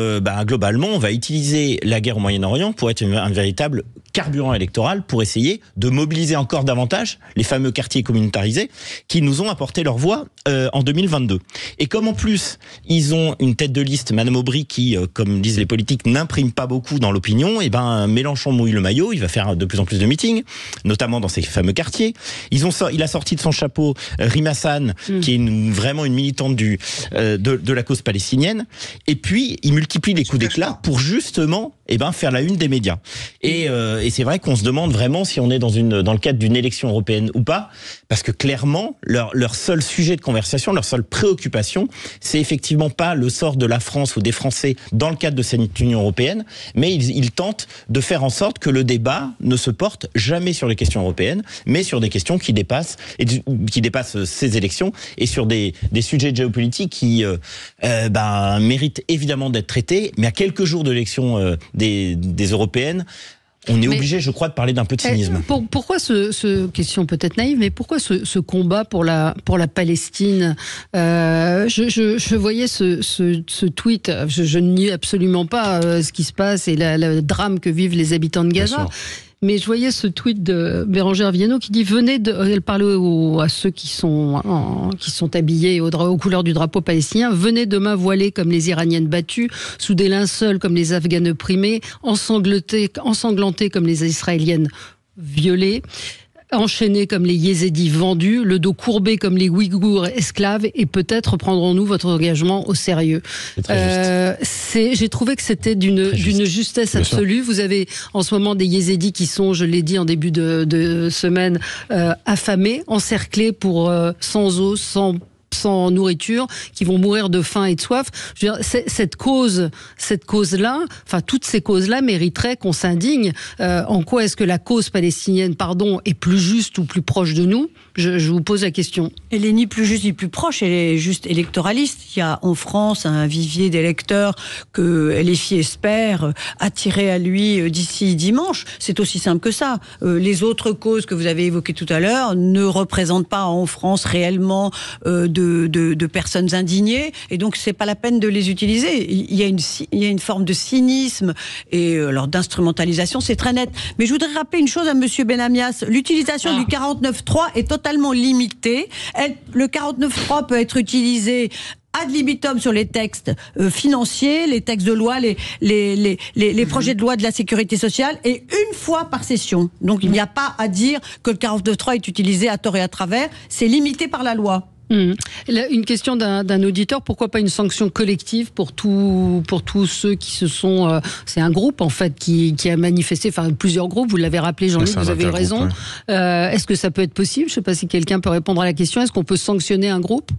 globalement, on va utiliser la guerre au Moyen-Orient pour être un véritable carburant électoral pour essayer de mobiliser encore davantage les fameux quartiers communautarisés qui nous ont apporté leur voix en 2022. Et comme en plus, ils ont une tête de liste, Madame Aubry, qui, comme disent les politiques, n'imprime pas beaucoup dans l'opinion, et Mélenchon mouille le maillot, il va faire de plus en plus de meetings, notamment dans ces fameux quartiers. Il a sorti de son chapeau Rima Hassan, qui est vraiment une militante de la cause palestinienne, et puis il multiplie les coups d'éclat pour justement faire la une des médias. Et c'est vrai qu'on se demande vraiment si on est dans le cadre d'une élection européenne ou pas, parce que clairement, leur seul sujet de conversation, leur seule préoccupation, c'est effectivement pas le sort de la France ou des Français dans le cadre de cette Union européenne, mais ils tentent de faire en sorte que le débat ne se porte jamais sur les questions européennes, mais sur des questions qui dépassent ces élections et sur des sujets géopolitiques qui méritent évidemment d'être traités, mais à quelques jours de l'élection des Européennes. On est obligé, je crois, de parler d'un peu de cynisme. Pourquoi question peut-être naïve, mais pourquoi ce combat pour la Palestine? Je voyais ce tweet, je ne nie absolument pas ce qui se passe et le drame que vivent les habitants de Gaza. Mais je voyais ce tweet de Bérangère Viennot qui dit elle parlait à ceux qui sont habillés aux couleurs du drapeau palestinien, venez demain voilés comme les Iraniennes battues, sous des linceuls comme les Afghanes opprimés, ensanglantés comme les Israéliennes violées, enchaînés comme les Yézidis vendus, le dos courbé comme les Ouïghours esclaves, et peut-être prendrons-nous votre engagement au sérieux. J'ai trouvé que c'était d'une justesse absolue. Vous avez en ce moment des Yézidis qui sont, je l'ai dit en début de semaine, affamés, encerclés sans eau, sans nourriture, qui vont mourir de faim et de soif. Je veux dire, cette cause-là, enfin toutes ces causes-là mériteraient qu'on s'indigne. En quoi est-ce que la cause palestinienne, est plus juste ou plus proche de nous? Je vous pose la question. Elle est ni plus juste ni plus proche, elle est juste électoraliste. Il y a en France un vivier d'électeurs que LFI espère attirer à lui d'ici dimanche. C'est aussi simple que ça. Les autres causes que vous avez évoquées tout à l'heure ne représentent pas en France réellement de personnes indignées, et donc c'est pas la peine de les utiliser. Il y a une forme de cynisme et alors d'instrumentalisation, c'est très net. Mais je voudrais rappeler une chose à Monsieur Benamias. L'utilisation du 49.3 est totalement limitée. Le 49.3 peut être utilisé ad libitum sur les textes financiers, les textes de loi, les projets de loi de la sécurité sociale, et une fois par session. Donc il n'y a pas à dire que le 49.3 est utilisé à tort et à travers. C'est limité par la loi. Une question d'un auditeur, pourquoi pas une sanction collective pour tous ceux qui se sont... c'est un groupe en fait qui a manifesté, enfin plusieurs groupes, vous l'avez rappelé Jean-Luc, vous avez raison. Est-ce que ça peut être possible? Je ne sais pas si quelqu'un peut répondre à la question. Est-ce qu'on peut sanctionner un groupe?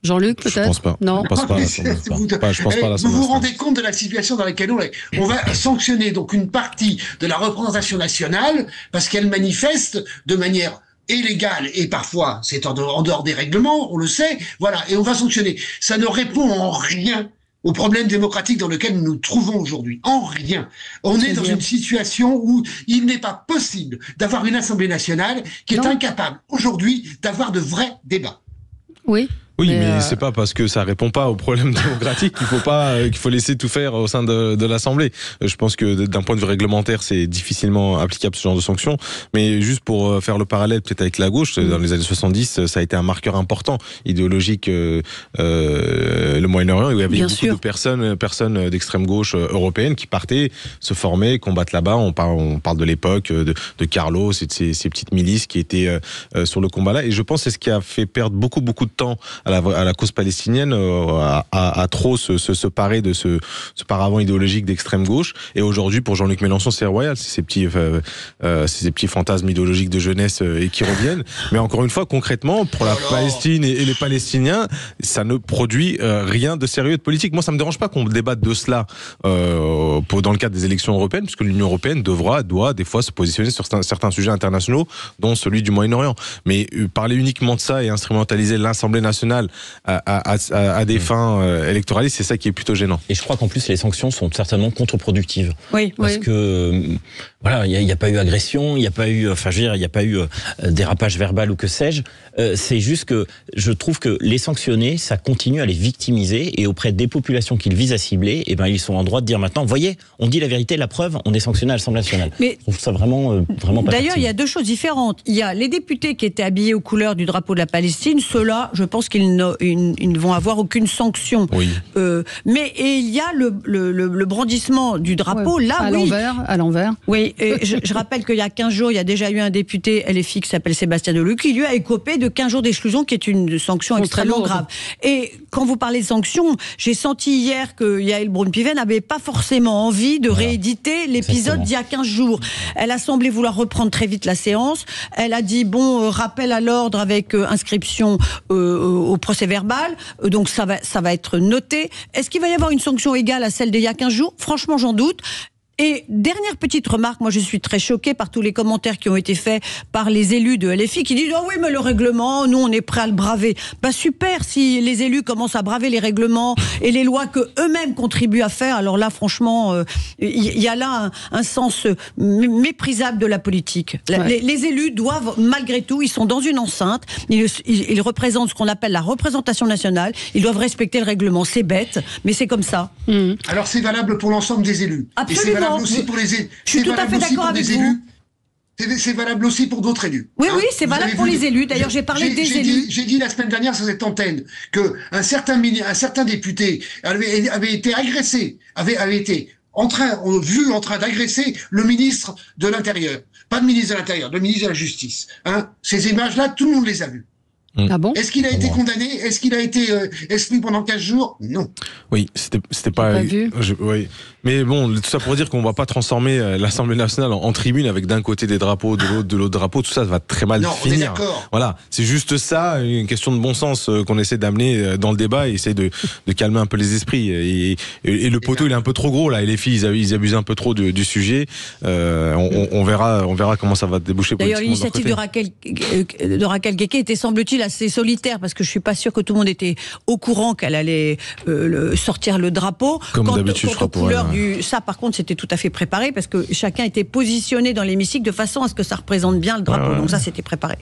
Jean-Luc, peut-être? Je pense pas. Non. Je pense pas. Vous vous rendez compte de la situation dans laquelle on est. On va sanctionner donc une partie de la représentation nationale parce qu'elle manifeste de manière illégale, et parfois c'est en dehors des règlements, on le sait, voilà, et on va sanctionner. Ça ne répond en rien au problème démocratique dans lequel nous nous trouvons aujourd'hui. En rien. On est dans une situation où il n'est pas possible d'avoir une Assemblée nationale qui est incapable aujourd'hui d'avoir de vrais débats. Oui. Oui, mais c'est pas parce que ça répond pas au problème démocratique qu'il faut laisser tout faire au sein de l'Assemblée. Je pense que d'un point de vue réglementaire, c'est difficilement applicable ce genre de sanctions. Mais juste pour faire le parallèle peut-être avec la gauche, dans les années 70, ça a été un marqueur important idéologique, le Moyen-Orient, où il y avait beaucoup de personnes d'extrême gauche européennes qui partaient, se former, combattre là-bas. On parle de l'époque de Carlos et de ces petites milices qui étaient sur le combat-là. Et je pense que c'est ce qui a fait perdre beaucoup de temps à la cause palestinienne, à trop se parer de ce paravent idéologique d'extrême gauche. Et aujourd'hui, pour Jean-Luc Mélenchon, c'est royal, c'est ces petits fantasmes idéologiques de jeunesse et qui reviennent. Mais encore une fois, concrètement, pour la Palestine et les Palestiniens, ça ne produit rien de sérieux et de politique. Moi, ça me dérange pas qu'on débatte de cela dans le cadre des élections européennes, puisque l'Union européenne doit des fois se positionner sur certains sujets internationaux, dont celui du Moyen-Orient. Mais parler uniquement de ça et instrumentaliser l'Assemblée nationale à des fins électoralistes, c'est ça qui est plutôt gênant. Et je crois qu'en plus les sanctions sont certainement contre-productives. Oui, parce que voilà, il n'y a pas eu agression, il n'y a pas eu, dérapage verbal ou que sais-je. C'est juste que je trouve que les sanctionner, ça continue à les victimiser, et auprès des populations qu'ils visent à cibler, ils sont en droit de dire maintenant, voyez, on dit la vérité, la preuve, on est sanctionné à l'Assemblée nationale. Mais je trouve ça vraiment pas d'ailleurs, il y a deux choses différentes. Il y a les députés qui étaient habillés aux couleurs du drapeau de la Palestine. Ceux-là, je pense qu'ils ne vont avoir aucune sanction. Oui. Mais il y a le brandissement du drapeau, là, à l'envers. Oui. Et je rappelle qu'il y a 15 jours, il y a déjà eu un député LFI qui s'appelle Sébastien Deluc, qui lui a écopé de 15 jours d'exclusion, qui est une sanction extrêmement grave. Et quand vous parlez de sanctions, j'ai senti hier que Yael Braun-Pivet n'avait pas forcément envie de rééditer l'épisode d'il y a 15 jours. Elle a semblé vouloir reprendre très vite la séance. Elle a dit, rappel à l'ordre avec inscription au procès verbal. Donc ça va être noté. Est-ce qu'il va y avoir une sanction égale à celle d'il y a 15 jours ? Franchement, j'en doute. Et dernière petite remarque, moi je suis très choquée par tous les commentaires qui ont été faits par les élus de LFI qui disent « Oh oui, mais le règlement, nous on est prêts à le braver ». Bah super, si les élus commencent à braver les règlements et les lois que eux-mêmes contribuent à faire, alors là franchement, il y a là un sens méprisable de la politique. Ouais. Les élus doivent, malgré tout, ils sont dans une enceinte, ils représentent ce qu'on appelle la représentation nationale, ils doivent respecter le règlement. C'est bête, mais c'est comme ça. Alors c'est valable pour l'ensemble des élus. Absolument. Et c'est valable aussi pour les élus. Je suis tout à fait d'accord avec vous. C'est valable aussi pour d'autres élus. Oui, oui, c'est valable pour les élus. D'ailleurs, j'ai parlé des élus. J'ai dit la semaine dernière sur cette antenne qu'un certain député avait été agressé, avait été en train d'agresser le ministre de l'Intérieur. Pas le ministre de l'Intérieur, le ministre de la Justice. Ces images-là, tout le monde les a vues. Ah bon ? Est-ce qu'il a été condamné ? Est-ce qu'il a été exclu pendant 15 jours ? Non. Oui, c'était pas vu. Oui. Mais bon, tout ça pour dire qu'on va pas transformer l'Assemblée nationale en tribune avec d'un côté des drapeaux, de l'autre drapeau. Tout ça va très mal finir. On est d'accord. Voilà, c'est juste ça, une question de bon sens qu'on essaie d'amener dans le débat et essayer de calmer un peu les esprits. Et le poteau, il est un peu trop gros là. Et les filles, ils abusent un peu trop du sujet. On verra comment ça va déboucher. D'ailleurs, l'initiative de Raquel Guéquet était, semble-t-il, assez solitaire parce que je suis pas sûre que tout le monde était au courant qu'elle allait sortir le drapeau. Comme d'habitude, je crois pour elle. Ça, par contre, c'était tout à fait préparé parce que chacun était positionné dans l'hémicycle de façon à ce que ça représente bien le drapeau. Donc ça, c'était préparé.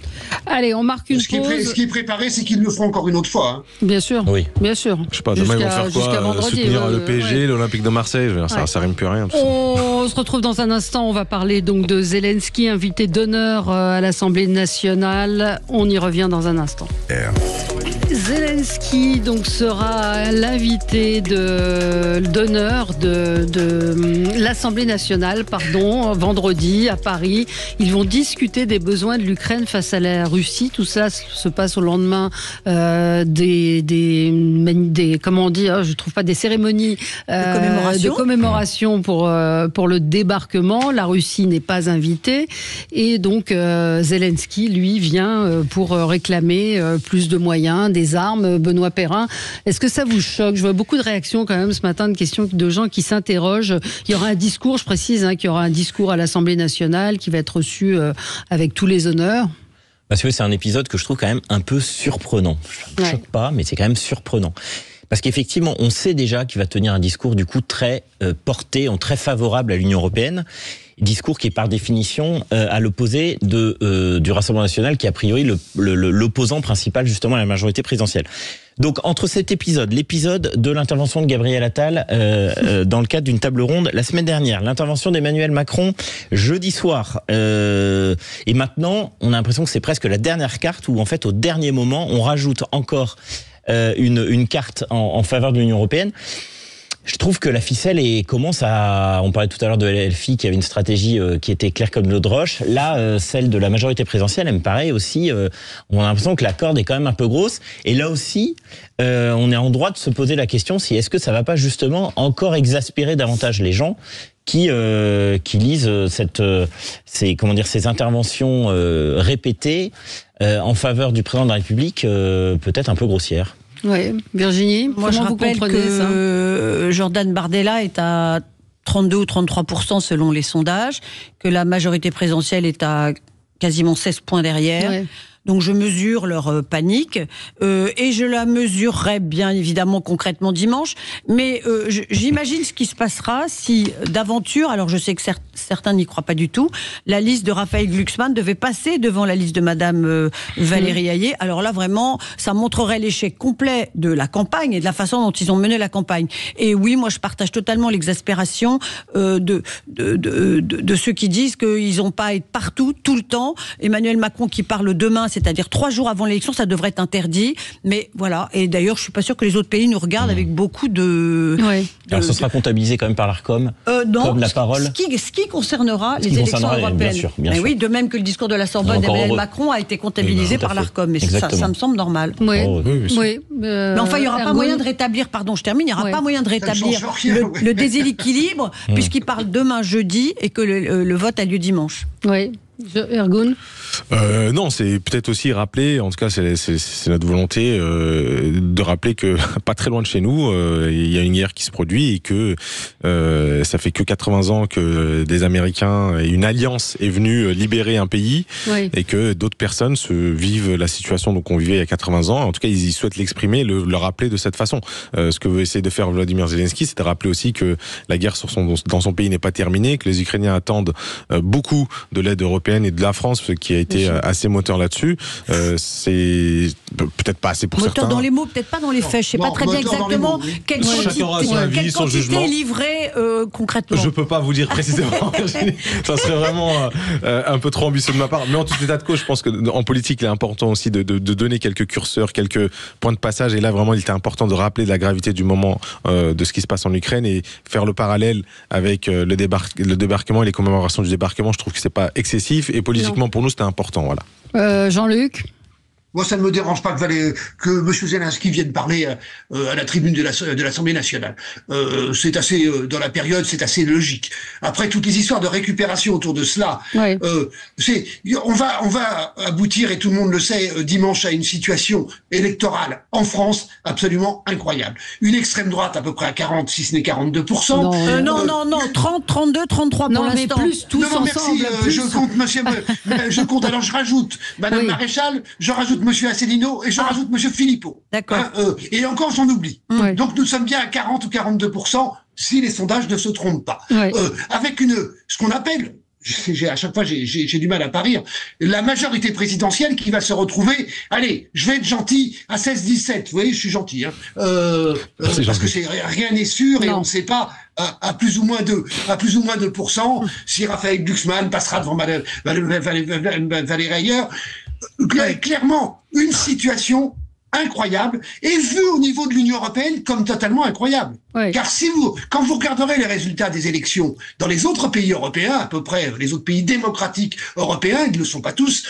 Allez, on marque une pause. Ce qui est préparé, c'est qu'ils le feront encore une autre fois. Bien sûr. Oui. Bien sûr. Je sais pas, demain ils vont faire quoi ? Vendredi, soutenir le PSG, l'Olympique de Marseille. Ça rime plus rien. On se retrouve dans un instant. On va parler donc de Zelensky, invité d'honneur à l'Assemblée nationale. On y revient dans un instant. Zelensky donc sera l'invité d'honneur de l'Assemblée nationale, vendredi à Paris. Ils vont discuter des besoins de l'Ukraine face à la Russie. Tout ça se passe au lendemain des comment on dit, je trouve pas, des cérémonies de commémoration pour le débarquement. La Russie n'est pas invitée et donc Zelensky lui vient pour réclamer plus de moyens, des armes. Benoît Perrin, est-ce que ça vous choque ? Je vois beaucoup de réactions quand même ce matin, de gens qui s'interrogent. Il y aura un discours, je précise, qu'il y aura un discours à l'Assemblée nationale qui va être reçu avec tous les honneurs. Parce que c'est un épisode que je trouve quand même un peu surprenant. Ça ne choque pas, mais c'est quand même surprenant. Parce qu'effectivement, on sait déjà qu'il va tenir un discours du coup très porté, très favorable à l'Union européenne. Discours qui est par définition à l'opposé du Rassemblement national, qui est a priori l'opposant principal justement à la majorité présidentielle. Donc entre cet l'épisode de l'intervention de Gabriel Attal dans le cadre d'une table ronde la semaine dernière, l'intervention d'Emmanuel Macron jeudi soir, et maintenant on a l'impression que c'est presque la dernière carte où en fait au dernier moment on rajoute encore une carte en faveur de l'Union européenne. Je trouve que la ficelle commence à... On parlait tout à l'heure de LFI qui avait une stratégie qui était claire comme l'eau de roche. Là, celle de la majorité présidentielle, elle me paraît aussi... on a l'impression que la corde est quand même un peu grosse. Et là aussi, on est en droit de se poser la question si est-ce que ça va pas justement encore exaspérer davantage les gens qui lisent ces interventions répétées en faveur du président de la République, peut-être un peu grossières. Oui, Virginie, moi je rappelle que Jordan Bardella est à 32 ou 33% selon les sondages, que la majorité présidentielle est à quasiment 16 points derrière. Ouais. Donc je mesure leur panique et je la mesurerai bien évidemment concrètement dimanche. Mais j'imagine ce qui se passera si d'aventure, alors je sais que certains n'y croient pas du tout, la liste de Raphaël Glucksmann devait passer devant la liste de Madame Valérie Hayé. Alors là vraiment, ça montrerait l'échec complet de la campagne et de la façon dont ils ont mené la campagne. Et oui, moi je partage totalement l'exaspération de ceux qui disent qu'ils n'ont pas à être partout tout le temps. Emmanuel Macron qui parle demain, c'est-à-dire 3 jours avant l'élection, ça devrait être interdit. Mais voilà. Et d'ailleurs, je suis pas sûre que les autres pays nous regardent avec beaucoup de... Oui. Alors, ce sera comptabilisé quand même par l'ARCOM, non, comme la parole. Ce qui concernera les élections européennes. Bien sûr. Oui, de même que le discours de la Sorbonne d'Emmanuel Macron a été comptabilisé par l'ARCOM. Mais ça me semble normal. Oui. Oui. Mais enfin, il n'y aura pas moyen de rétablir, pardon, je termine, il n'y aura pas moyen de rétablir le déséquilibre, puisqu'il parle demain jeudi et que le vote a lieu dimanche. Oui. Ergun? Non, c'est peut-être aussi rappeler, en tout cas c'est notre volonté de rappeler que pas très loin de chez nous, il y a une guerre qui se produit et que ça fait que 80 ans que des Américains et une alliance est venue libérer un pays, oui, et que d'autres personnes vivent la situation qu'on vivait il y a 80 ans. En tout cas, ils souhaitent l'exprimer, le rappeler de cette façon. Ce que veut essayer de faire Vladimir Zelensky, c'est de rappeler aussi que la guerre dans son pays n'est pas terminée, que les Ukrainiens attendent beaucoup de l'aide européenne et de la France, ce qui a été assez moteur là-dessus. C'est peut-être pas assez pour certains. Moteur dans les mots, peut-être pas dans les faits. Je sais pas très bien exactement quelle quantité est livrée concrètement. Je peux pas vous dire précisément. Ça serait vraiment un peu trop ambitieux de ma part. Mais en tout état de cause, je pense qu'en politique, il est important aussi de donner quelques curseurs, quelques points de passage. Et là, vraiment, il était important de rappeler la gravité du moment de ce qui se passe en Ukraine et faire le parallèle avec le débarquement et les commémorations du débarquement. Je trouve que c'est pas excessif et politiquement pour nous, c'était important. Voilà. Jean-Luc? Moi, ça ne me dérange pas que M. Zelensky vienne parler à la tribune de l'Assemblée nationale. C'est assez, dans la période, c'est assez logique. Après, toutes les histoires de récupération autour de cela, oui, on va aboutir, et tout le monde le sait, dimanche à une situation électorale en France absolument incroyable. Une extrême droite à peu près à 40, si ce n'est 42%. Non, 30, 32, 33 pour l'instant. Mais plus tous ensemble. Merci, je compte, monsieur, je compte, alors je rajoute Madame Maréchal, je rajoute Monsieur Asselineau et je rajoute Monsieur Philippot. D'accord. Et encore, j'en oublie. Ouais. Donc nous sommes bien à 40 ou 42% si les sondages ne se trompent pas. Ouais. Avec ce qu'on appelle, à chaque fois j'ai du mal à parier, la majorité présidentielle qui va se retrouver, allez, je vais être gentil, à 16-17, vous voyez, je suis gentil, hein, parce que rien n'est sûr et on ne sait pas à plus ou moins 2% si Raphaël Glucksmann passera devant Valérie Ayer. Clairement, une situation incroyable et vue au niveau de l'Union européenne comme totalement incroyable. Oui. Car quand vous regarderez les résultats des élections dans les autres pays européens, à peu près les autres pays démocratiques européens, ils ne le sont pas tous,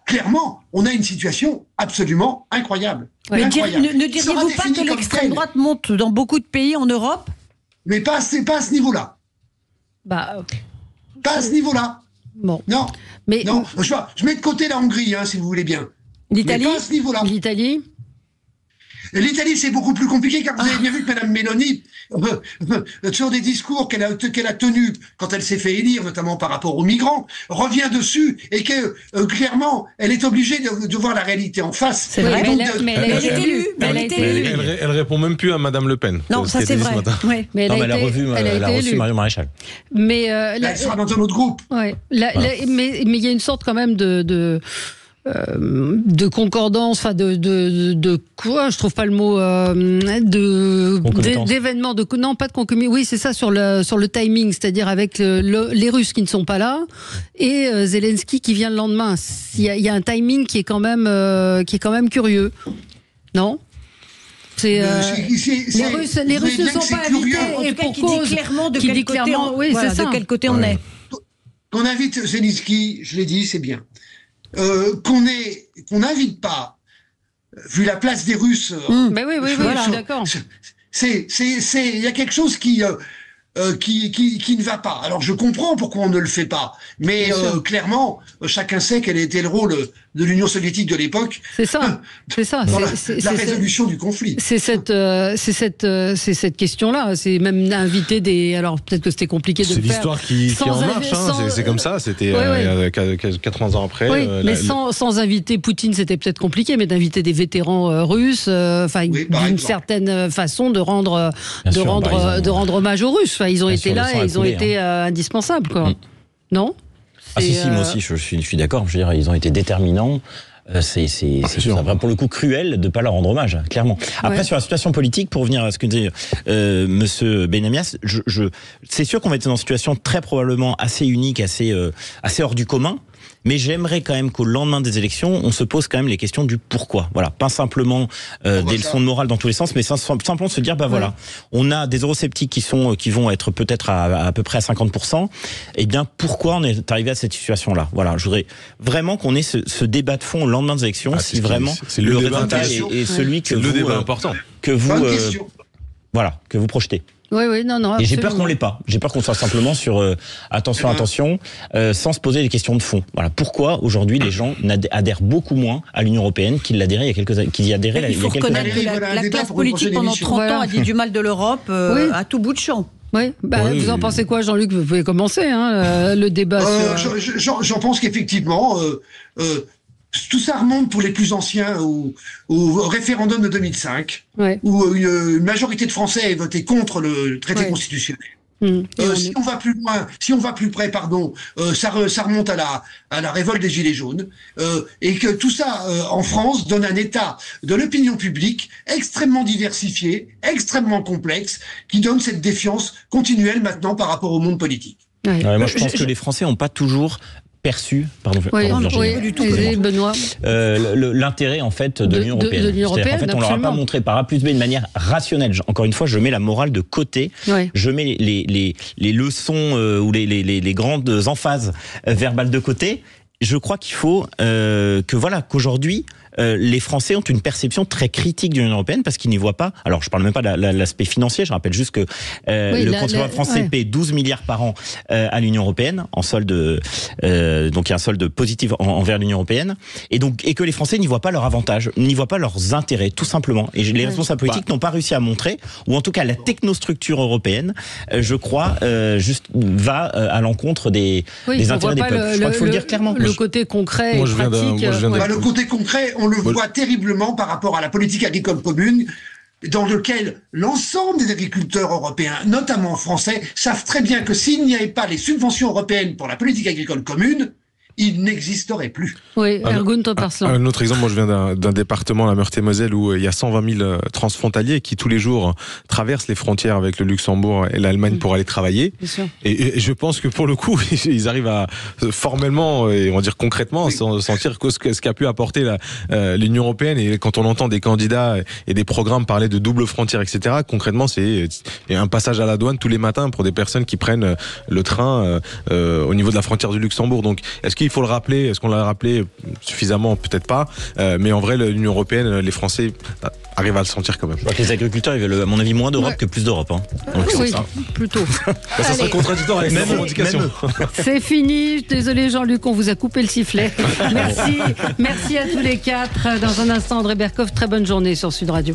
clairement, on a une situation absolument incroyable. Oui. Ne diriez-vous pas que l'extrême droite monte dans beaucoup de pays en Europe? Mais pas à ce niveau-là. Pas à ce niveau-là. Bon. Non. Mais non. Je mets de côté la Hongrie, si vous voulez bien. L'Italie. Mais pas à ce niveau-là. L'Italie, c'est beaucoup plus compliqué, car vous avez bien vu que Mme Meloni, sur des discours qu'elle a tenus quand elle s'est fait élire, notamment par rapport aux migrants, revient dessus et que, clairement, elle est obligée de voir la réalité en face. C'est vrai, mais elle a été élue. Elle répond même plus à Mme Le Pen. Non, ça c'est vrai. Ouais. Mais elle a reçu Marion Maréchal. Mais elle sera dans un autre groupe. Ouais. Mais il y a une sorte quand même de concordance, enfin de quoi, je trouve pas le mot, d'événements, non pas de concomitance, oui c'est ça, sur le timing, c'est-à-dire avec les Russes qui ne sont pas là et Zelensky qui vient le lendemain. Il y a un timing qui est quand même curieux, non? Les Russes ne sont pas invités et pour cause, qui dit clairement de quel côté de quel côté on est. Qu'on invite Zelensky, je l'ai dit, c'est bien. Qu'on n'invite pas, vu la place des Russes. Mais oui, voilà, je suis d'accord. Il y a quelque chose qui ne va pas. Alors je comprends pourquoi on ne le fait pas, mais clairement, chacun sait quel était le rôle de l'Union soviétique de l'époque. C'est ça. Dans la résolution du conflit. C'est cette question-là. C'est même inviter des. Alors peut-être que c'était compliqué de le faire. C'est l'histoire qui en marche. C'est comme ça. C'était 80 ans après. Oui, mais sans inviter Poutine, c'était peut-être compliqué, mais d'inviter des vétérans russes, d'une certaine façon de rendre hommage aux Russes. Enfin, ils ont été là et ils ont été indispensables, quoi. Non? Si, moi aussi, je suis d'accord. Je veux dire, ils ont été déterminants. C'est pour le coup cruel de ne pas leur rendre hommage, clairement. Après, sur la situation politique, pour revenir à ce que disait Monsieur Benamias, c'est sûr qu'on va être dans une situation très probablement assez unique, assez hors du commun. Mais j'aimerais quand même qu'au lendemain des élections, on se pose quand même les questions du pourquoi. Voilà, pas simplement des leçons de morale dans tous les sens, mais simplement se dire, voilà, on a des eurosceptiques qui vont être peut-être à peu près à 50%. Eh bien, pourquoi on est arrivé à cette situation-là? Voilà, je voudrais vraiment qu'on ait ce débat de fond au lendemain des élections, si vraiment le résultat est celui que le débat important que vous projetez. Oui, non. Et j'ai peur absolument. qu'on l'ait pas. J'ai peur qu'on soit simplement sur attention, sans se poser des questions de fond. Voilà. Pourquoi aujourd'hui les gens adhèrent beaucoup moins à l'Union européenne qu'ils l'adhéraient il y a quelques Il faut années. reconnaître que la classe politique pendant 30 ans a dit du mal de l'Europe à tout bout de champ. Oui, vous en pensez quoi, Jean-Luc? Vous pouvez commencer le débat sur... J'en pense qu'effectivement, tout ça remonte pour les plus anciens au référendum de 2005, où une majorité de Français a voté contre le traité constitutionnel. Si on va plus loin, si on va plus près, ça remonte à la révolte des Gilets jaunes, et que tout ça en France donne un état de l'opinion publique extrêmement diversifié, extrêmement complexe, qui donne cette défiance continuelle maintenant par rapport au monde politique. Moi, je pense que les Français n'ont pas toujours perçu, Benoît, l'intérêt en fait de l'Union européenne. En fait, on leur a pas montré par A plus B de manière rationnelle. Encore une fois, je mets la morale de côté. Je mets les leçons ou les grandes emphases verbales de côté. Je crois qu'il faut qu'aujourd'hui les Français ont une perception très critique de l'Union européenne parce qu'ils n'y voient pas. Alors, je parle même pas de l'aspect financier. Je rappelle juste que le contribuable français paie 12 milliards par an à l'Union européenne en solde. Donc, il y a un solde positif envers l'Union européenne, et que les Français n'y voient pas leur avantage, n'y voient pas leurs intérêts, tout simplement. Et les responsables politiques n'ont pas réussi à montrer, ou en tout cas la technostructure européenne, je crois, va à l'encontre des intérêts des peuples. Je crois qu'il faut le dire clairement. Le côté concret et pratique. Le côté concret, on le voit terriblement par rapport à la politique agricole commune, dans lequel l'ensemble des agriculteurs européens, notamment français, savent très bien que s'il n'y avait pas les subventions européennes pour la politique agricole commune, il n'existerait plus. Oui, Ergun Toppersland. Un autre exemple, moi je viens d'un département, la Meurthe-et-Moselle, où il y a 120 000 transfrontaliers qui tous les jours traversent les frontières avec le Luxembourg et l'Allemagne pour aller travailler. Et je pense que pour le coup, ils arrivent à formellement et on va dire concrètement sentir ce qu'a pu apporter l'Union européenne. Et quand on entend des candidats et des programmes parler de double frontière, etc., concrètement c'est un passage à la douane tous les matins pour des personnes qui prennent le train au niveau de la frontière du Luxembourg. Donc est-ce qu'il faut le rappeler? Est-ce qu'on l'a rappelé suffisamment? Peut-être pas. Mais en vrai, l'Union européenne, les Français arrivent à le sentir quand même. Je crois que les agriculteurs, ils veulent, à mon avis, moins d'Europe que plus d'Europe. Donc, oui, plutôt. Ça serait contradictoire avec la revendication. C'est fini. Désolé, Jean-Luc, on vous a coupé le sifflet. Merci à tous les quatre. Dans un instant, André Berkoff, très bonne journée sur Sud Radio.